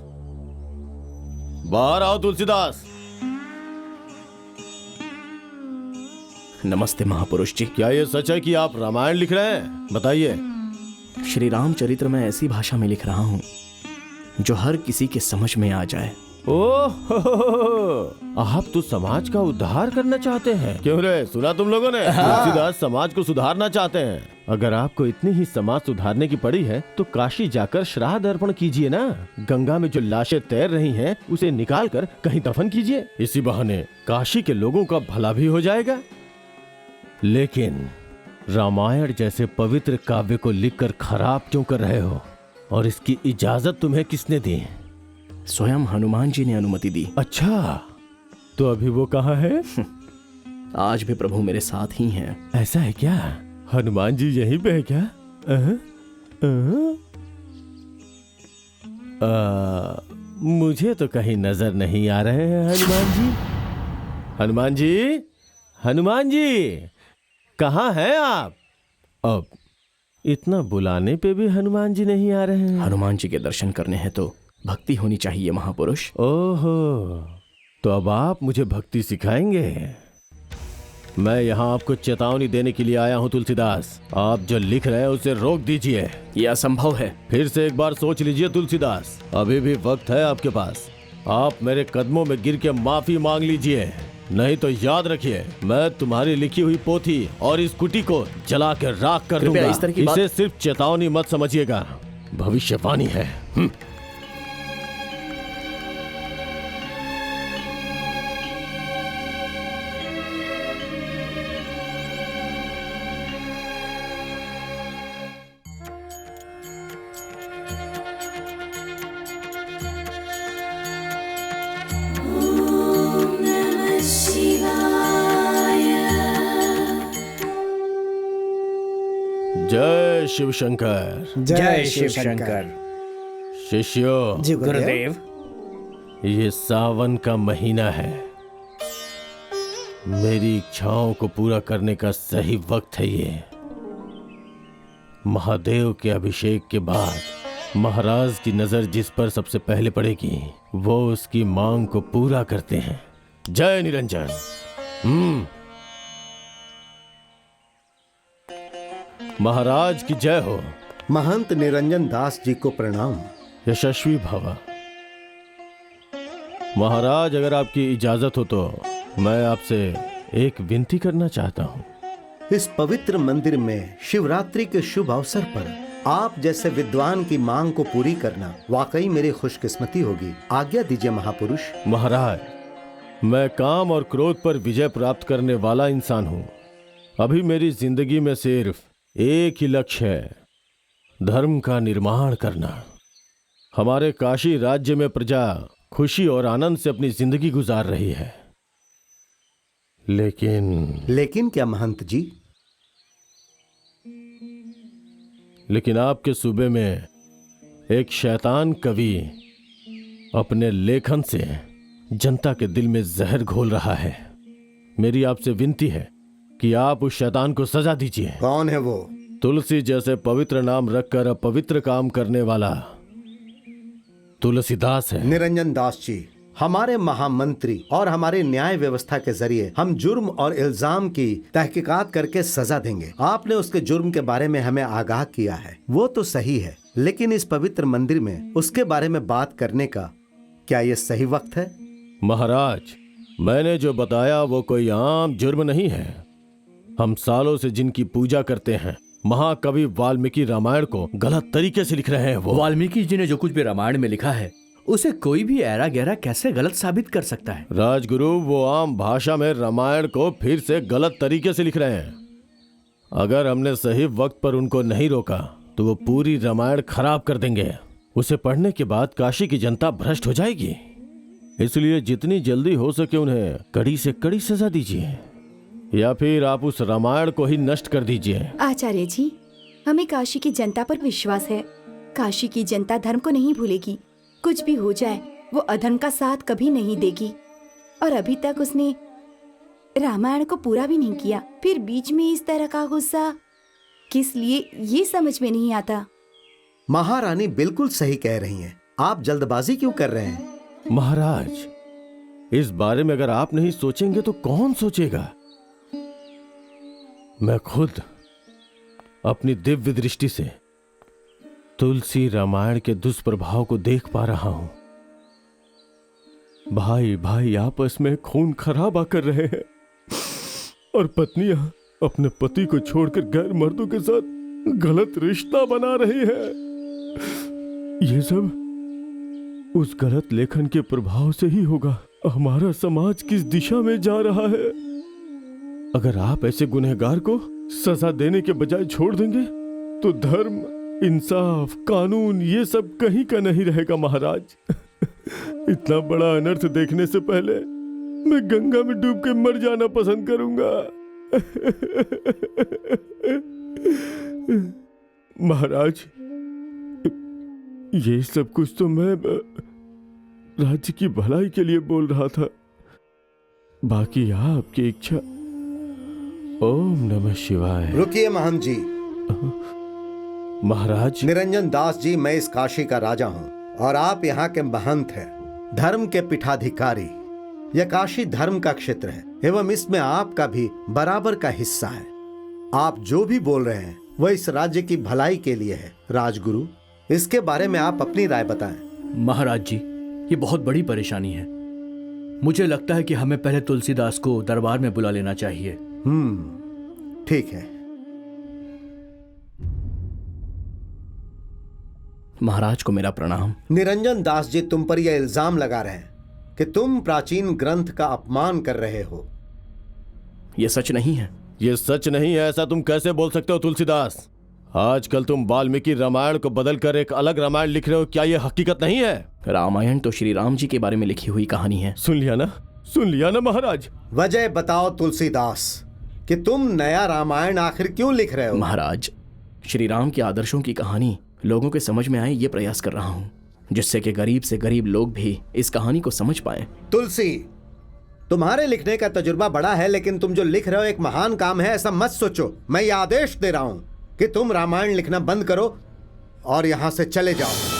बाहर आओ तुलसीदास। नमस्ते महापुरुष जी। क्या ये सच है कि आप रामायण लिख रहे हैं? बताइए। श्री रामचरित्र में ऐसी भाषा में लिख रहा हूं जो हर किसी के समझ में आ जाए। ओह, आप तो समाज का उद्धार करना चाहते हैं। क्यों रे, सुना तुम लोगों ने? तुलसीदास समाज को सुधारना चाहते हैं। अगर आपको इतनी ही समाज सुधारने की पड़ी है तो काशी जाकर श्राद्ध अर्पण कीजिए ना। गंगा में जो लाशें तैर रही हैं उसे निकाल कर कहीं दफन कीजिए। इसी बहाने काशी के लोगों का भला भी हो जाएगा। लेकिन रामायण जैसे पवित्र काव्य को लिखकर खराब क्यों कर रहे हो, और इसकी इजाजत तुम्हें किसने दी? स्वयं हनुमान जी ने अनुमति दी। अच्छा, तो अभी वो कहाँ है? आज भी प्रभु मेरे साथ ही हैं। ऐसा है क्या? हनुमान जी यहीं पे है क्या? मुझे तो कहीं नजर नहीं आ रहे हैं हनुमान जी। हनुमान जी, हनुमान जी, कहाँ हैं आप? अब इतना बुलाने पे भी हनुमान जी नहीं आ रहे हैं। हनुमान जी के दर्शन करने हैं तो भक्ति होनी चाहिए महापुरुष। ओहो, तो अब आप मुझे भक्ति सिखाएंगे? मैं यहाँ आपको चेतावनी देने के लिए आया हूँ तुलसीदास। आप जो लिख रहे हैं उसे रोक दीजिए। यह असंभव है। फिर से एक बार सोच लीजिए तुलसीदास, अभी भी वक्त है आपके पास। आप मेरे कदमों में गिर के माफी मांग लीजिए, नहीं तो याद रखिए मैं तुम्हारी लिखी हुई पोथी और इस कुटी को जला कर राख कर दूंगा। इस तरह की इसे सिर्फ चेतावनी मत समझिएगा, भविष्यवाणी है। जय शिव शंकर। जय शिव शंकर। शिष्यों, जी गुरुदेव। ये सावन का महीना है, मेरी इच्छाओं को पूरा करने का सही वक्त है ये। महादेव के अभिषेक के बाद महाराज की नजर जिस पर सबसे पहले पड़ेगी वो उसकी मांग को पूरा करते हैं। जय निरंजन। महाराज की जय हो। महंत निरंजन दास जी को प्रणाम। यशस्वी भव। महाराज, अगर आपकी इजाजत हो तो मैं आपसे एक विनती करना चाहता हूँ। इस पवित्र मंदिर में शिवरात्रि के शुभ अवसर पर आप जैसे विद्वान की मांग को पूरी करना वाकई मेरी खुशकिस्मती होगी। आज्ञा दीजिए महापुरुष। महाराज, मैं काम और क्रोध पर विजय प्राप्त करने वाला इंसान हूँ। अभी मेरी जिंदगी में सिर्फ एक ही लक्ष्य है, धर्म का निर्माण करना। हमारे काशी राज्य में प्रजा खुशी और आनंद से अपनी जिंदगी गुजार रही है, लेकिन क्या महंत जी? लेकिन आपके सूबे में एक शैतान कवि अपने लेखन से जनता के दिल में जहर घोल रहा है। मेरी आपसे विनती है कि आप उस शैतान को सजा दीजिए। कौन है वो? तुलसी जैसे पवित्र नाम रखकर अपवित्र काम करने वाला तुलसीदास है। निरंजन दास जी, हमारे महामंत्री और हमारे न्याय व्यवस्था के जरिए हम जुर्म और इल्जाम की तहकीकात करके सजा देंगे। आपने उसके जुर्म के बारे में हमें आगाह किया है, वो तो सही है, लेकिन इस पवित्र मंदिर में उसके बारे में बात करने का क्या ये सही वक्त है? महाराज, मैंने जो बताया वो कोई आम जुर्म नहीं है। हम सालों से जिनकी पूजा करते हैं, महाकवि वाल्मीकि रामायण को गलत तरीके से लिख रहे हैं। वो वाल्मीकि जी ने जो कुछ भी रामायण में लिखा है उसे कोई भी ऐरा गहरा कैसे गलत साबित कर सकता है? राजगुरु, वो आम भाषा में रामायण को फिर से गलत तरीके से लिख रहे हैं। अगर हमने सही वक्त पर उनको नहीं रोका तो वो पूरी रामायण खराब कर देंगे। उसे पढ़ने के बाद काशी की जनता भ्रष्ट हो जाएगी। इसलिए जितनी जल्दी हो सके उन्हें कड़ी से कड़ी सजा दीजिए, या फिर आप उस रामायण को ही नष्ट कर दीजिए। आचार्य जी, हमें काशी की जनता पर विश्वास है। काशी की जनता धर्म को नहीं भूलेगी। कुछ भी हो जाए वो अधर्म का साथ कभी नहीं देगी। और अभी तक उसने रामायण को पूरा भी नहीं किया, फिर बीच में इस तरह का गुस्सा किस लिए, ये समझ में नहीं आता। महारानी बिल्कुल सही कह रही हैं। आप जल्दबाजी क्यों कर रहे हैं? महाराज, इस बारे में अगर आप नहीं सोचेंगे तो कौन सोचेगा? मैं खुद अपनी दिव्य दृष्टि से तुलसी रामायण के दुष्प्रभाव को देख पा रहा हूं। भाई भाई आपस में खून खराबा कर रहे हैं और पत्नियां अपने पति को छोड़कर गैर मर्दों के साथ गलत रिश्ता बना रही है। ये सब उस गलत लेखन के प्रभाव से ही होगा। हमारा समाज किस दिशा में जा रहा है? अगर आप ऐसे गुनहगार को सजा देने के बजाय छोड़ देंगे तो धर्म, इंसाफ, कानून ये सब कहीं का नहीं रहेगा। महाराज, इतना बड़ा अनर्थ देखने से पहले मैं गंगा में डूब के मर जाना पसंद करूंगा। महाराज, ये सब कुछ तो मैं राज्य की भलाई के लिए बोल रहा था, बाकी आपकी इच्छा। ओम नमः शिवाय। रुकिए महंत जी। महाराज। निरंजन दास जी, मैं इस काशी का राजा हूँ और आप यहाँ के महंत हैं, धर्म के पीठाधिकारी। यह काशी धर्म का क्षेत्र है एवं इसमें आपका भी बराबर का हिस्सा है। आप जो भी बोल रहे हैं वह इस राज्य की भलाई के लिए है। राजगुरु, इसके बारे में आप अपनी राय बताएं। महाराज जी, ये बहुत बड़ी परेशानी है। मुझे लगता है कि हमें पहले तुलसीदास को दरबार में बुला लेना चाहिए। ठीक है। महाराज को मेरा प्रणाम। निरंजन दास जी तुम पर यह इल्जाम लगा रहे हैं कि तुम प्राचीन ग्रंथ का अपमान कर रहे हो। यह सच नहीं है। ये सच नहीं है, ऐसा तुम कैसे बोल सकते हो तुलसीदास? आजकल तुम वाल्मीकि रामायण को बदलकर एक अलग रामायण लिख रहे हो, क्या ये हकीकत नहीं है? रामायण तो श्री राम जी के बारे में लिखी हुई कहानी है। सुन लिया ना महाराज। वजह बताओ तुलसीदास कि तुम नया रामायण आखिर क्यों लिख रहे हो? महाराज, श्री राम के आदर्शों की कहानी लोगों के समझ में आए, ये प्रयास कर रहा हूँ, जिससे कि गरीब से गरीब लोग भी इस कहानी को समझ पाए। तुलसी, तुम्हारे लिखने का तजुर्बा बड़ा है, लेकिन तुम जो लिख रहे हो एक महान काम है, ऐसा मत सोचो। मैं ये आदेश दे रहा हूं कि तुम रामायण लिखना बंद करो और यहां से चले जाओ।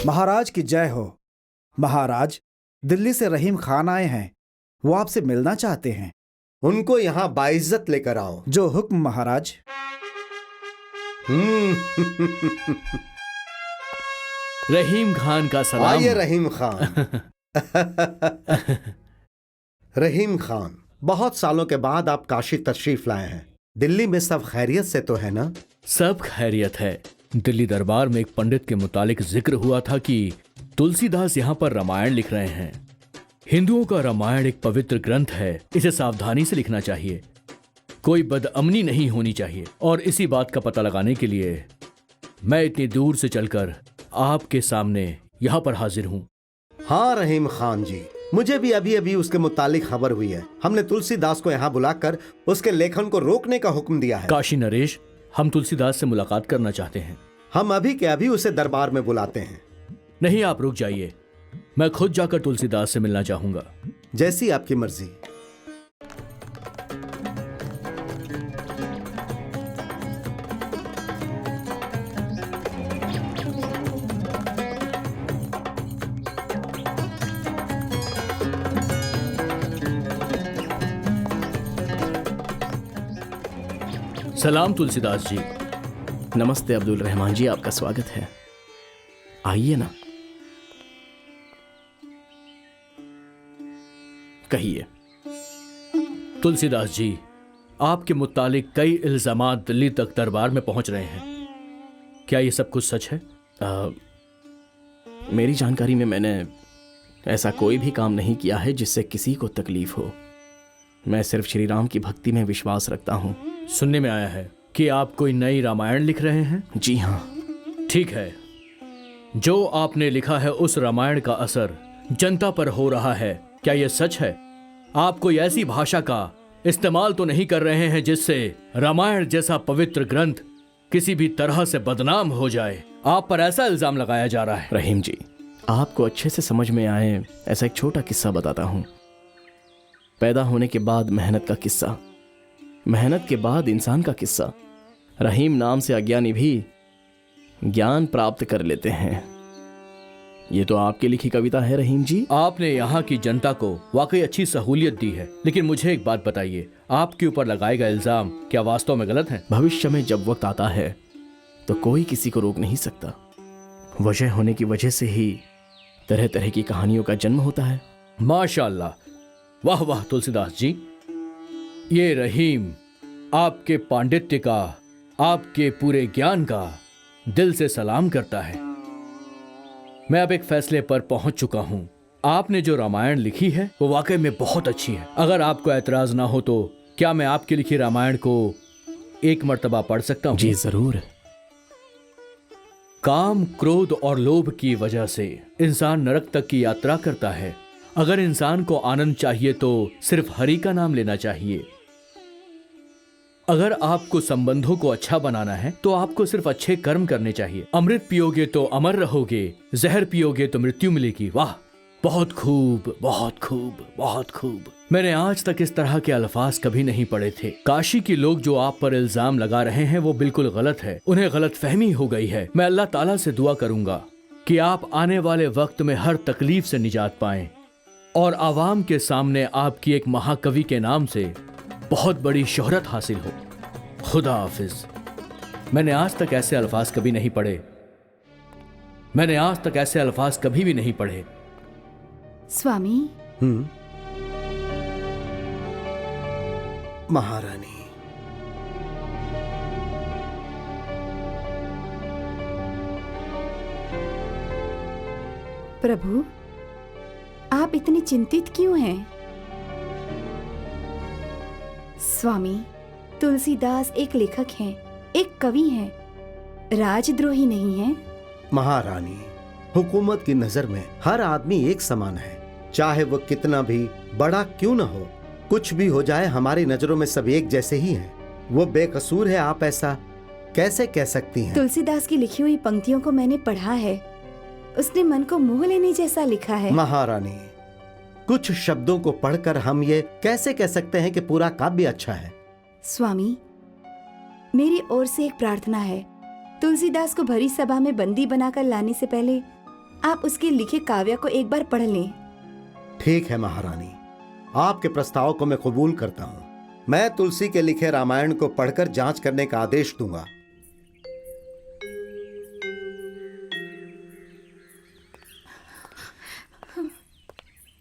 महाराज की जय हो। महाराज, दिल्ली से रहीम खान आए हैं, वो आपसे मिलना चाहते हैं। उनको यहाँ बाइज्जत लेकर आओ। जो हुक्म महाराज। रहीम खान का सलाम। आइए रहीम खान। रहीम खान, बहुत सालों के बाद आप काशी तशरीफ लाए हैं। दिल्ली में सब खैरियत से तो है ना? सब खैरियत है। दिल्ली दरबार में एक पंडित के मुतालिक जिक्र हुआ था कि तुलसीदास यहाँ पर रामायण लिख रहे हैं। हिंदुओं का रामायण एक पवित्र ग्रंथ है, इसे सावधानी से लिखना चाहिए, कोई बदअमनी नहीं होनी चाहिए। और इसी बात का पता लगाने के लिए मैं इतनी दूर से चलकर आपके सामने यहाँ पर हाजिर हूँ। हाँ रहीम खान जी, मुझे भी अभी अभी उसके मुतालिक खबर हुई है। हमने तुलसीदास को यहाँ बुलाकर उसके लेखन को रोकने का हुक्म दिया है। काशी नरेश, हम तुलसीदास से मुलाकात करना चाहते हैं। हम अभी के अभी उसे दरबार में बुलाते हैं। नहीं, आप रुक जाइए, मैं खुद जाकर तुलसीदास से मिलना चाहूंगा। जैसी आपकी मर्जी। सलाम तुलसीदास जी। नमस्ते अब्दुल रहमान जी, आपका स्वागत है। आइए ना, कहिए। तुलसीदास जी, आपके मुतालिक कई इल्जामात दिल्ली तक दरबार में पहुंच रहे हैं, क्या ये सब कुछ सच है? मेरी जानकारी में मैंने ऐसा कोई भी काम नहीं किया है जिससे किसी को तकलीफ हो। मैं सिर्फ श्री राम की भक्ति में विश्वास रखता हूँ। सुनने में आया है कि आप कोई नई रामायण लिख रहे हैं। जी हाँ। ठीक है, जो आपने लिखा है उस रामायण का असर जनता पर हो रहा है, क्या यह सच है? आप कोई ऐसी भाषा का इस्तेमाल तो नहीं कर रहे हैं जिससे रामायण जैसा पवित्र ग्रंथ किसी भी तरह से बदनाम हो जाए? आप पर ऐसा इल्जाम लगाया जा रहा है। रहीम जी, आपको अच्छे से समझ में आए ऐसा एक छोटा किस्सा बताता हूँ। पैदा होने के बाद मेहनत का किस्सा, मेहनत के बाद इंसान का किस्सा। रहीम नाम से अज्ञानी भी ज्ञान प्राप्त कर लेते हैं। ये तो आपकी लिखी कविता है रहीम जी। आपने यहाँ की जनता को वाकई अच्छी सहूलियत दी है, लेकिन मुझे एक बात बताइए, आपके ऊपर लगाए गए इल्जाम क्या वास्तव में गलत हैं? भविष्य में जब वक्त आता है तो कोई किसी को रोक नहीं सकता। वजह होने की वजह से ही तरह तरह की कहानियों का जन्म होता है। माशाअल्लाह, वाह वाह तुलसीदास जी। ये रहीम आपके पांडित्य का, आपके पूरे ज्ञान का दिल से सलाम करता है। मैं अब एक फैसले पर पहुंच चुका हूं। आपने जो रामायण लिखी है वो वाकई में बहुत अच्छी है। अगर आपको ऐतराज ना हो तो क्या मैं आपकी लिखी रामायण को एक मर्तबा पढ़ सकता हूं? जी जरूर। काम, क्रोध और लोभ की वजह से इंसान नरक तक की यात्रा करता है। अगर इंसान को आनंद चाहिए तो सिर्फ हरि का नाम लेना चाहिए। अगर आपको संबंधों को अच्छा बनाना है तो आपको सिर्फ अच्छे कर्म करने चाहिए। अमृत पियोगे तो अमर रहोगे, जहर पियोगे तो मृत्यु मिलेगी। वाह, बहुत खूब, बहुत खूब, बहुत खूब। मैंने आज तक इस तरह के अल्फाज कभी नहीं पढ़े थे। काशी के लोग जो आप पर इल्जाम लगा रहे हैं वो बिल्कुल गलत है। उन्हें गलत फहमी हो गई है। मैं अल्लाह ताला से दुआ करूंगा कि आप आने वाले वक्त में हर तकलीफ से निजात पाएं और आवाम के सामने आपकी एक महाकवि के नाम से बहुत बड़ी शोहरत हासिल हो। खुदा हाफिज। मैंने आज तक ऐसे अल्फाज कभी नहीं पढ़े। मैंने आज तक ऐसे अल्फाज कभी भी नहीं पढ़े। स्वामी। महारानी, प्रभु, आप इतने चिंतित क्यों हैं? स्वामी, तुलसीदास एक लेखक हैं, एक कवि हैं, राजद्रोही नहीं हैं। महारानी, हुकूमत की नजर में हर आदमी एक समान है, चाहे वो कितना भी बड़ा क्यों न हो। कुछ भी हो जाए, हमारी नजरों में सब एक जैसे ही हैं। वो बेकसूर है, आप ऐसा कैसे कह सकती हैं? तुलसीदास की लिखी हुई पंक्तियों को मैंने पढ़ा है। उसने मन को मोह लेने जैसा लिखा है। महारानी, कुछ शब्दों को पढ़कर हम ये कैसे कह सकते हैं कि पूरा काव्य अच्छा है? स्वामी, मेरी ओर से एक प्रार्थना है। तुलसीदास को भरी सभा में बंदी बनाकर लाने से पहले आप उसके लिखे काव्य को एक बार पढ़ लें। ठीक है महारानी, आपके प्रस्ताव को मैं कबूल करता हूँ। मैं तुलसी के लिखे रामायण को पढ़कर जांच करने का आदेश दूंगा।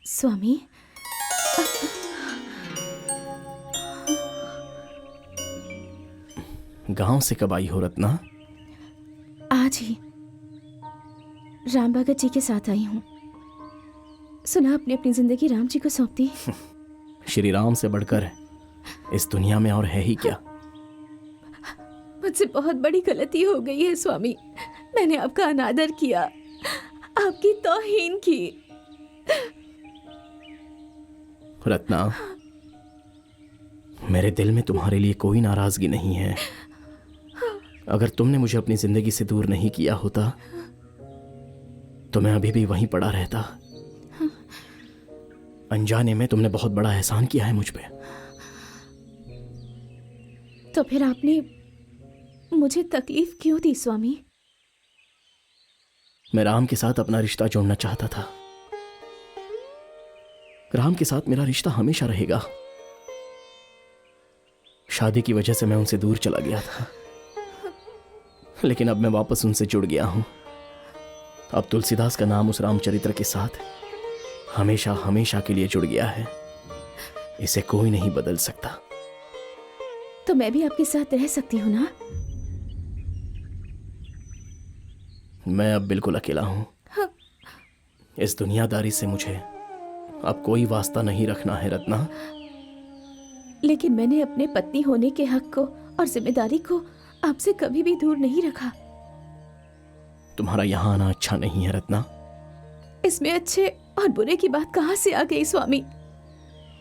स्वामी, गांव से कब आई हो रत्ना? आज ही राम भगत जी के साथ आई हूँ। सुना आपने अपनी जिंदगी राम जी को सौंप दी। श्री राम से बढ़कर इस दुनिया में और है ही क्या? मुझसे बहुत बड़ी गलती हो गई है स्वामी। मैंने आपका अनादर किया, आपकी तौहीन की। रत्ना, मेरे दिल में तुम्हारे लिए कोई नाराजगी नहीं है। अगर तुमने मुझे अपनी जिंदगी से दूर नहीं किया होता तो मैं अभी भी वहीं पड़ा रहता। अनजाने में तुमने बहुत बड़ा एहसान किया है मुझ पे। तो फिर आपने मुझे तकलीफ क्यों दी स्वामी? मैं राम के साथ अपना रिश्ता जोड़ना चाहता था। राम के साथ मेरा रिश्ता हमेशा रहेगा। शादी की वजह से मैं उनसे दूर चला गया था, लेकिन अब मैं वापस उनसे जुड़ गया हूं। अब तुलसीदास का नाम उस रामचरित्र के साथ हमेशा हमेशा के लिए जुड़ गया है। इसे कोई नहीं बदल सकता। तो मैं भी आपके साथ रह सकती हूँ ना? मैं अब बिल्कुल अकेला हूं। इस दुनियादारी से मुझे अब कोई वास्ता नहीं रखना है रत्ना। लेकिन मैंने अपने पत्नी होने के हक को और जिम्मेदारी को आपसे कभी भी दूर नहीं रखा। तुम्हारा यहाँ आना अच्छा नहीं है रत्ना। इसमें अच्छे और बुरे की बात कहाँ से आ गई स्वामी?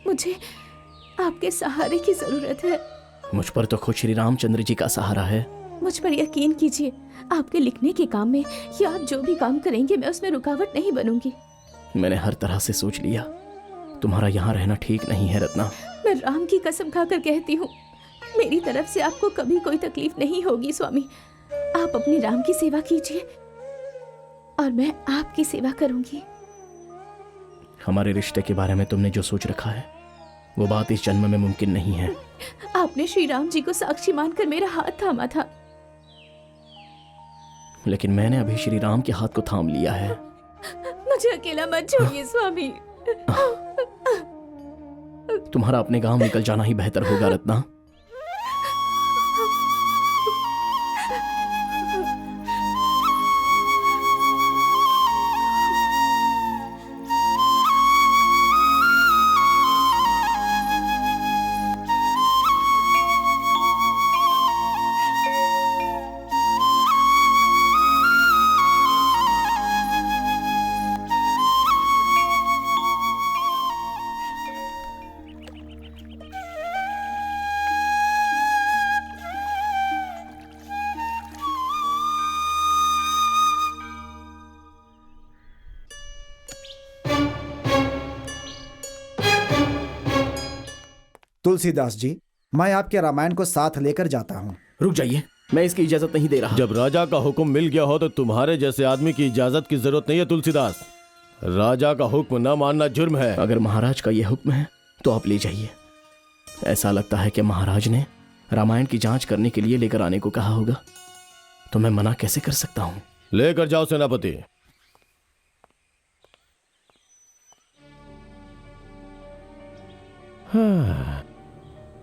मुझे आपके सहारे की जरूरत है। मुझ पर तो खुद श्री रामचंद्र जी का सहारा है। मुझ पर यकीन कीजिए, आपके लिखने के काम में या आप जो भी काम करेंगे मैं उसमें रुकावट नहीं बनूंगी। मैंने हर तरह से सोच लिया, तुम्हारा यहाँ रहना ठीक नहीं है रत्ना। मैं राम की कसम खाकर कहती हूँ, मेरी तरफ से आपको कभी कोई तकलीफ नहीं होगी स्वामी। आप अपने राम की सेवा कीजिए। और मैं आपकी सेवा करूंगी। हमारे रिश्ते के बारे में तुमने जो सोच रखा है वो बात इस जन्म में मुमकिन नहीं है। आपने श्री राम जी को साक्षी मानकर मेरा हाथ थामा था। लेकिन मैंने अभी श्री राम के हाथ को थाम लिया है। मुझे अकेला मत छोड़िए स्वामी। तुम्हारा अपने गांव निकल जाना ही बेहतर होगा रत्ना। तुलसीदास जी, मैं आपके रामायण को साथ लेकर जाता हूँ। रुक जाइए, मैं इसकी इजाजत नहीं दे रहा। जब राजा का हुक्म मिल गया हो तो तुम्हारे जैसे आदमी की इजाजत की जरूरत नहीं है तुलसीदास। राजा का हुक्म न मानना जुर्म है। अगर महाराज का यह हुक्म है तो आप ले जाइए। ऐसा लगता है कि महाराज ने रामायण की जांच करने के लिए लेकर आने को कहा होगा, तो मैं मना कैसे कर सकता हूँ। लेकर जाओ सेनापति। हाँ,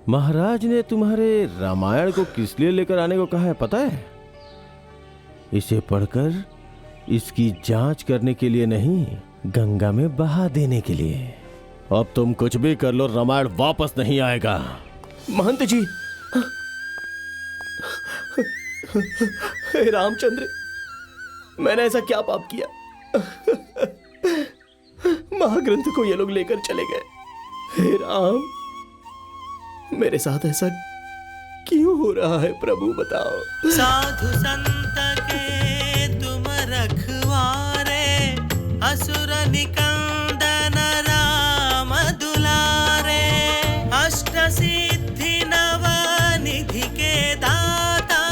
महाराज ने तुम्हारे रामायण को किस लिए लेकर आने को कहा है पता है? इसे पढ़कर इसकी जांच करने के लिए नहीं, गंगा में बहा देने के लिए। अब तुम कुछ भी कर लो, रामायण वापस नहीं आएगा। महंत जी, हे रामचंद्र, मैंने ऐसा क्या पाप किया? महाग्रंथ को ये लोग लेकर चले गए। हे राम, मेरे साथ ऐसा क्यों हो रहा है प्रभु बताओ। साधु संत के तुम रखवारे, असुर निकंदन राम दुलारे। अष्ट सिद्धि नव निधि के दाता,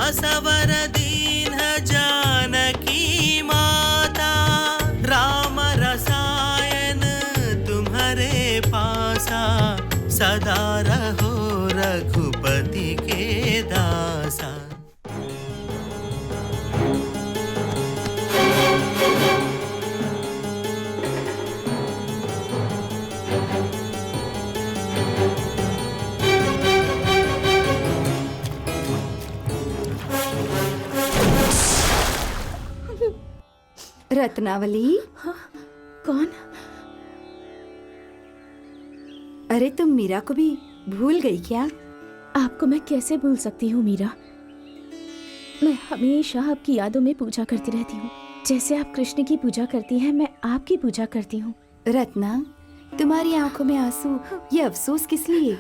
असवर दीन जानकी माता। राम रसायन तुम्हारे पासा, सदा रहो रघुपति के दासा। रत्नावली। हाँ, कौन? अरे तुम मीरा को भी भूल गई क्या? आपको मैं कैसे भूल सकती हूँ मीरा? मैं हमेशा आपकी यादों में पूजा करती रहती हूँ। जैसे आप कृष्ण की पूजा करती हैं, मैं आपकी पूजा करती हूँ। रत्ना, तुम्हारी आंखों में आंसू, ये अफसोस किस लिए?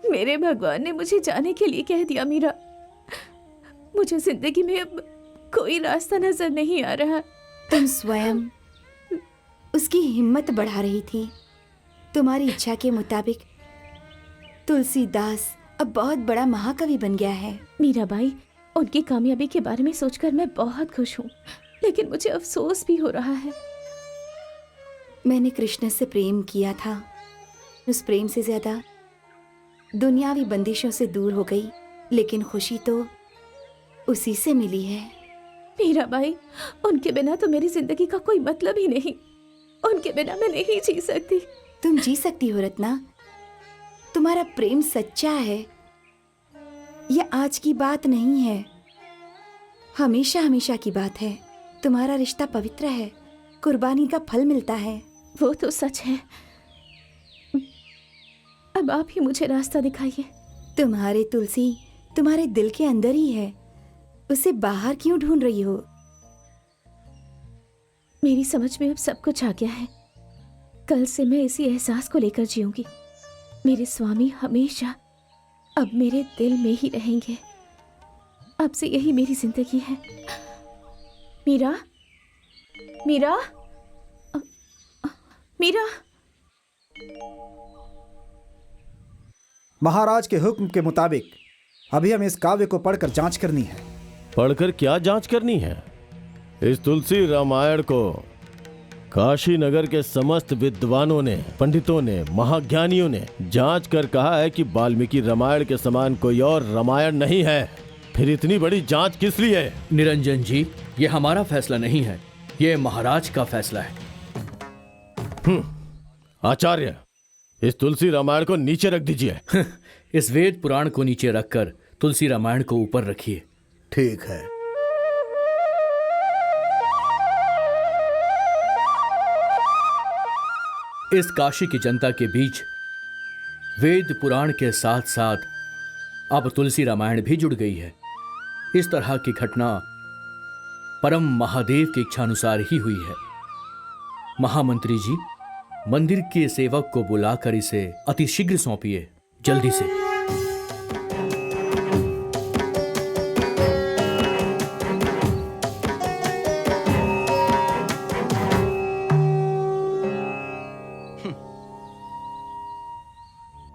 मेरे भगवान ने मुझे जाने के लिए कह दिया मीरा। मुझे जिंदगी में अब कोई रास्ता नजर नहीं आ रहा। तुम स्वयं उसकी हिम्मत बढ़ा रही थी। तुम्हारी इच्छा के मुताबिक तुलसीदास अब बहुत बड़ा महाकवि बन गया है। मीराबाई, उनकी कामयाबी के बारे में सोचकर मैं बहुत खुश हूँ, लेकिन मुझे अफसोस भी हो रहा है। मैंने कृष्ण से प्रेम किया था। उस प्रेम से ज्यादा दुनियावी बंदिशों से दूर हो गई, लेकिन खुशी तो उसी से मिली है। मीराबाई, उनके बिना तो मेरी जिंदगी का कोई मतलब ही नहीं। उनके बिना मैं नहीं जी सकती। तुम जी सकती हो रत्ना। तुम्हारा प्रेम सच्चा है। यह आज की बात नहीं है, हमेशा हमेशा की बात है। तुम्हारा रिश्ता पवित्र है, कुर्बानी का फल मिलता है। वो तो सच है। अब आप ही मुझे रास्ता दिखाइए। तुम्हारे तुलसी तुम्हारे दिल के अंदर ही है, उसे बाहर क्यों ढूंढ रही हो? मेरी समझ में अब सब कुछ आ गया है। कल से मैं इसी एहसास को लेकर जीऊंगी। मेरे स्वामी हमेशा अब मेरे दिल में ही रहेंगे। अब से यही मेरी जिंदगी है। मीरा, मीरा, मीरा। महाराज के हुक्म के मुताबिक अभी हमें इस काव्य को पढ़कर जांच करनी है। पढ़कर क्या जांच करनी है? इस तुलसी रामायण को काशी नगर के समस्त विद्वानों ने, पंडितों ने, महाज्ञानियों ने जांच कर कहा है कि वाल्मीकि रामायण के समान कोई और रामायण नहीं है। फिर इतनी बड़ी जांच किस लिए? निरंजन जी, ये हमारा फैसला नहीं है, ये महाराज का फैसला है। आचार्य, इस तुलसी रामायण को नीचे रख दीजिए। इस वेद पुराण को नीचे रखकर तुलसी रामायण को ऊपर रखिए। ठीक है। इस काशी की जनता के बीच वेद पुराण के साथ साथ अब तुलसी रामायण भी जुड़ गई है। इस तरह की घटना परम महादेव की इच्छानुसार ही हुई है। महामंत्री जी, मंदिर के सेवक को बुलाकर इसे अतिशीघ्र सौंपिए, जल्दी से।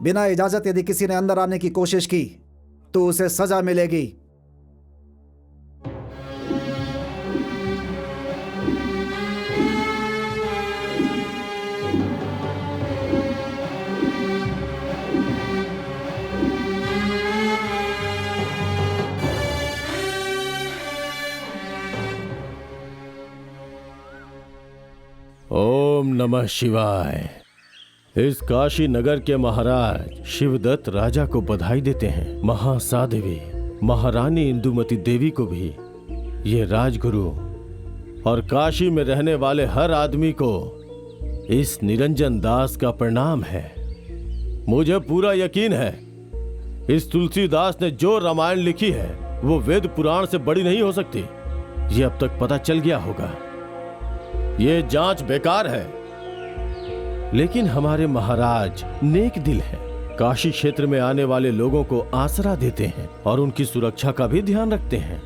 बिना इजाजत यदि किसी ने अंदर आने की कोशिश की तो उसे सजा मिलेगी। ओम नमः शिवाय। इस काशी नगर के महाराज शिवदत्त राजा को बधाई देते हैं। महासाध्वी महारानी इंदुमती देवी को भी, ये राजगुरु और काशी में रहने वाले हर आदमी को इस निरंजन दास का प्रणाम है। मुझे पूरा यकीन है इस तुलसीदास ने जो रामायण लिखी है वो वेद पुराण से बड़ी नहीं हो सकती। ये अब तक पता चल गया होगा। ये जांच बेकार है, लेकिन हमारे महाराज नेक दिल है। काशी क्षेत्र में आने वाले लोगों को आसरा देते हैं और उनकी सुरक्षा का भी ध्यान रखते हैं।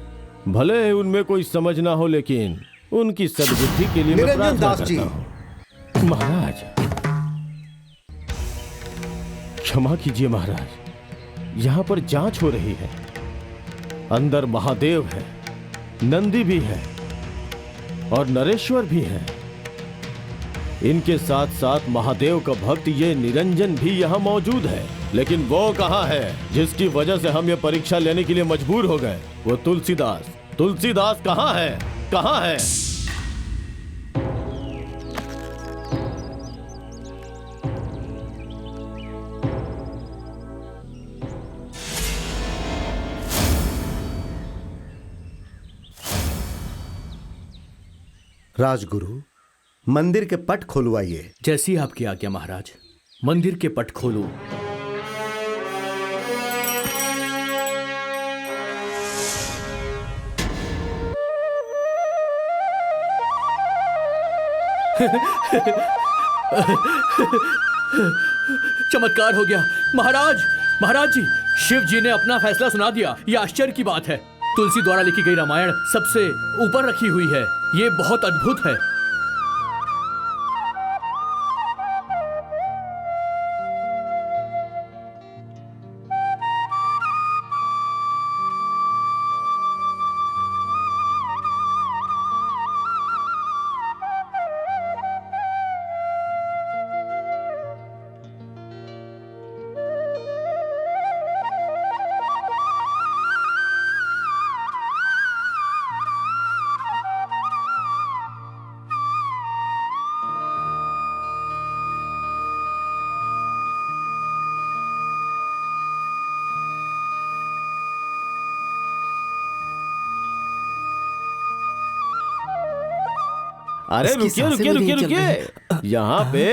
भले उनमें कोई समझ ना हो, लेकिन उनकी सद्बुद्धि के लिए मैं प्रार्थना करता हूं। महाराज क्षमा कीजिए महाराज, यहाँ पर जांच हो रही है। अंदर महादेव है, नंदी भी है और नरेश्वर भी है। इनके साथ साथ महादेव का भक्त ये निरंजन भी यहाँ मौजूद है। लेकिन वो कहाँ है जिसकी वजह से हम ये परीक्षा लेने के लिए मजबूर हो गए? वो तुलसीदास। तुलसीदास कहाँ है? कहाँ है? राजगुरु, मंदिर के पट खुलवाइए। जैसी आपकी आज्ञा महाराज। मंदिर के पट खोलो। चमत्कार हो गया महाराज। महाराज जी, शिव जी ने अपना फैसला सुना दिया। यह आश्चर्य की बात है। तुलसी द्वारा लिखी गई रामायण सबसे ऊपर रखी हुई है। ये बहुत अद्भुत है। अरे रुकिए रुकिए रुकिए रुकिए, यहाँ पे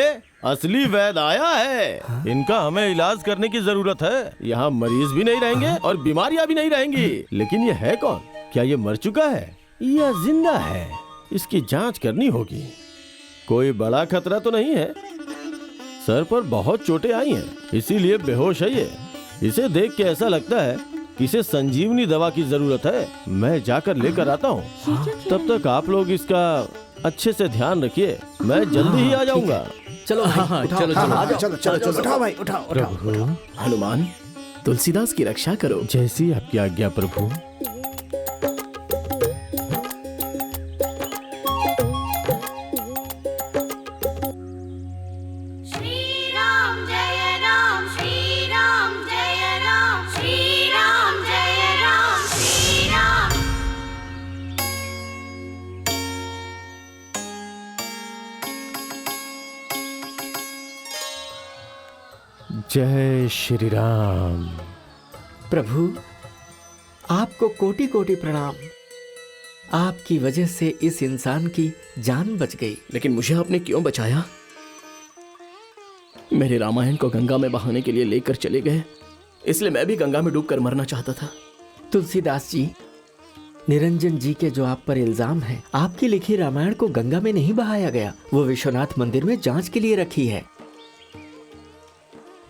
असली वैद आया है। इनका हमें इलाज करने की जरूरत है। यहाँ मरीज भी नहीं रहेंगे और बीमारियां भी नहीं रहेंगी। लेकिन ये है कौन? क्या ये मर चुका है या जिंदा है? इसकी जांच करनी होगी। कोई बड़ा खतरा तो नहीं है। सर पर बहुत चोटें आई हैं, इसीलिए बेहोश है ये। इसे देख के ऐसा लगता है कि इसे संजीवनी दवा की जरूरत है। मैं जाकर लेकर आता हूँ। तब तक आप लोग इसका अच्छे से ध्यान रखिए। मैं जल्दी ही आ जाऊंगा। चलो भाई, चलो चलो चलो चलो, उठाओ भाई, उठाओ उठाओ। प्रभु हनुमान, तुलसीदास की रक्षा करो। जैसी आपकी आज्ञा प्रभु। जय श्री राम। प्रभु, आपको कोटि कोटि प्रणाम। आपकी वजह से इस इंसान की जान बच गई। लेकिन मुझे आपने क्यों बचाया? मेरे रामायण को गंगा में बहाने के लिए लेकर चले गए, इसलिए मैं भी गंगा में डूबकर मरना चाहता था। तुलसीदास जी, निरंजन जी के जो आप पर इल्जाम है, आपकी लिखी रामायण को गंगा में नहीं बहाया गया, वो विश्वनाथ मंदिर में जांच के लिए रखी है।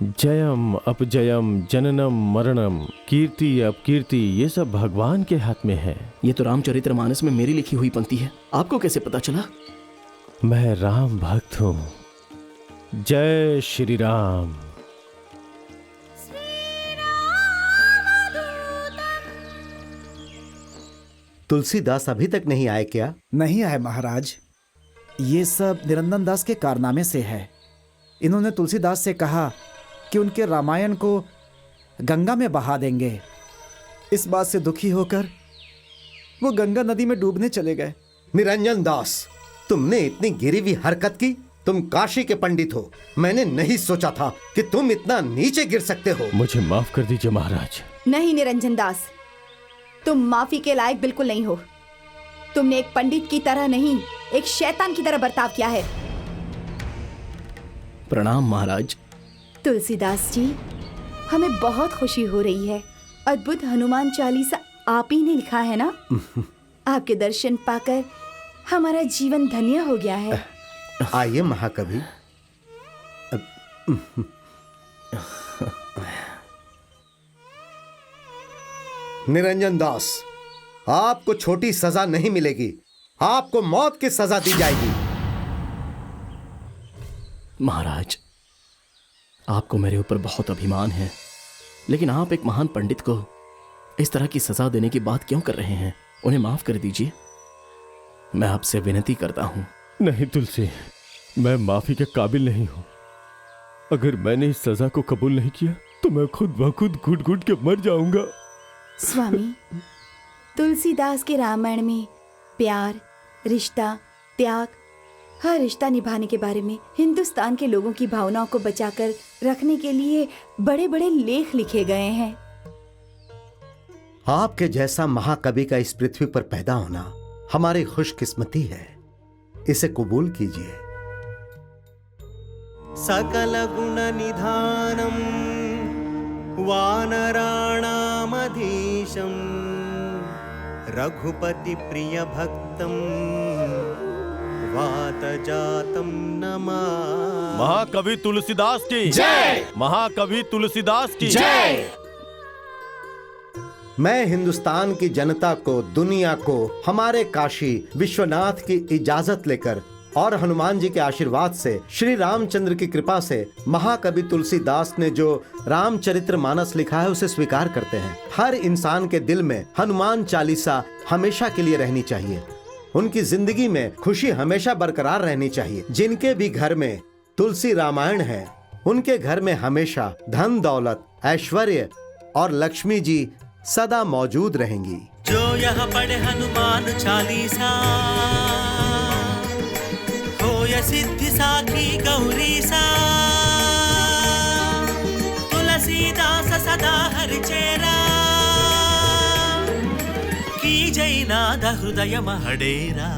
जयम अपजयम जननम मरणम कीर्ति अपकीर्ति ये सब भगवान के हाथ में है। ये तो रामचरितमानस में मेरी लिखी हुई पंक्ति है, आपको कैसे पता चला? मैं राम भक्त हूँ। जय श्री राम। तुलसीदास अभी तक नहीं आए क्या? नहीं आए महाराज। ये सब निरंजन दास के कारनामे से है। इन्होंने तुलसीदास से कहा कि उनके रामायण को गंगा में बहा देंगे। इस बात से दुखी होकर वो गंगा नदी में डूबने चले गए। निरंजन दास, तुमने इतनी गिरी हुई हरकत की। तुम काशी के पंडित हो, मैंने नहीं सोचा था कि तुम इतना नीचे गिर सकते हो। मुझे माफ कर दीजिए महाराज। नहीं निरंजन दास, तुम माफी के लायक बिल्कुल नहीं हो। तुमने एक पंडित की तरह नहीं, एक शैतान की तरह बर्ताव किया है। प्रणाम महाराज। तुलसीदास जी, हमें बहुत खुशी हो रही है। अद्भुत हनुमान चालीसा आप ही ने लिखा है ना? आपके दर्शन पाकर हमारा जीवन धन्य हो गया है। आइए महाकवि। निरंजन दास, आपको छोटी सजा नहीं मिलेगी, आपको मौत की सजा दी जाएगी। महाराज, आपको मेरे ऊपर बहुत अभिमान है, लेकिन आप एक महान पंडित को इस तरह की सजा देने की बात क्यों कर रहे हैं? उन्हें माफ कर दीजिए। मैं आपसे विनती करता हूं। नहीं तुलसी, मैं माफी के काबिल नहीं हूं। अगर मैंने इस सजा को कबूल नहीं किया तो मैं खुद ब खुद घुट घुट के मर जाऊंगा। स्वामी, तुलसीदास के रामायण में प्यार, रिश्ता, त्याग, हर रिश्ता निभाने के बारे में हिंदुस्तान के लोगों की भावनाओं को बचाकर रखने के लिए बड़े बड़े लेख लिखे गए हैं। आपके जैसा महाकवि का इस पृथ्वी पर पैदा होना हमारी खुशकिस्मती है। इसे कबूल कीजिए। सकल गुण निधानम वानराणामधीशम रघुपति प्रिय भक्तम वातजातम नमामि। महाकवि तुलसीदास की जय। महाकवि तुलसीदास की जय। मैं हिंदुस्तान की जनता को, दुनिया को हमारे काशी विश्वनाथ की इजाजत लेकर और हनुमान जी के आशीर्वाद से, श्री रामचंद्र की कृपा से महाकवि तुलसीदास ने जो रामचरितमानस लिखा है उसे स्वीकार करते हैं। हर इंसान के दिल में हनुमान चालीसा हमेशा के लिए रहनी चाहिए। उनकी जिंदगी में खुशी हमेशा बरकरार रहनी चाहिए। जिनके भी घर में तुलसी रामायण है, उनके घर में हमेशा धन दौलत, ऐश्वर्य और लक्ष्मी जी सदा मौजूद रहेंगी। जो यह पढ़े हनुमान चालीसा होय सिद्धि साखी गौरी सा। तुलसीदास सदा हर चेरा की जय नाद हृदय महडेरा।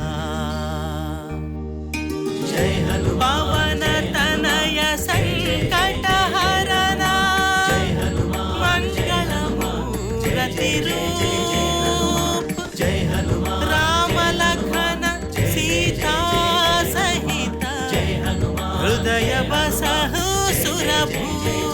जय हनुमान तनय संकट हरना। जय हनुमान मंगल मूर्ति रूप। जय हनुमान राम लखन सीता सहित। जय हनुमान हृदय बसहु सुरभूप।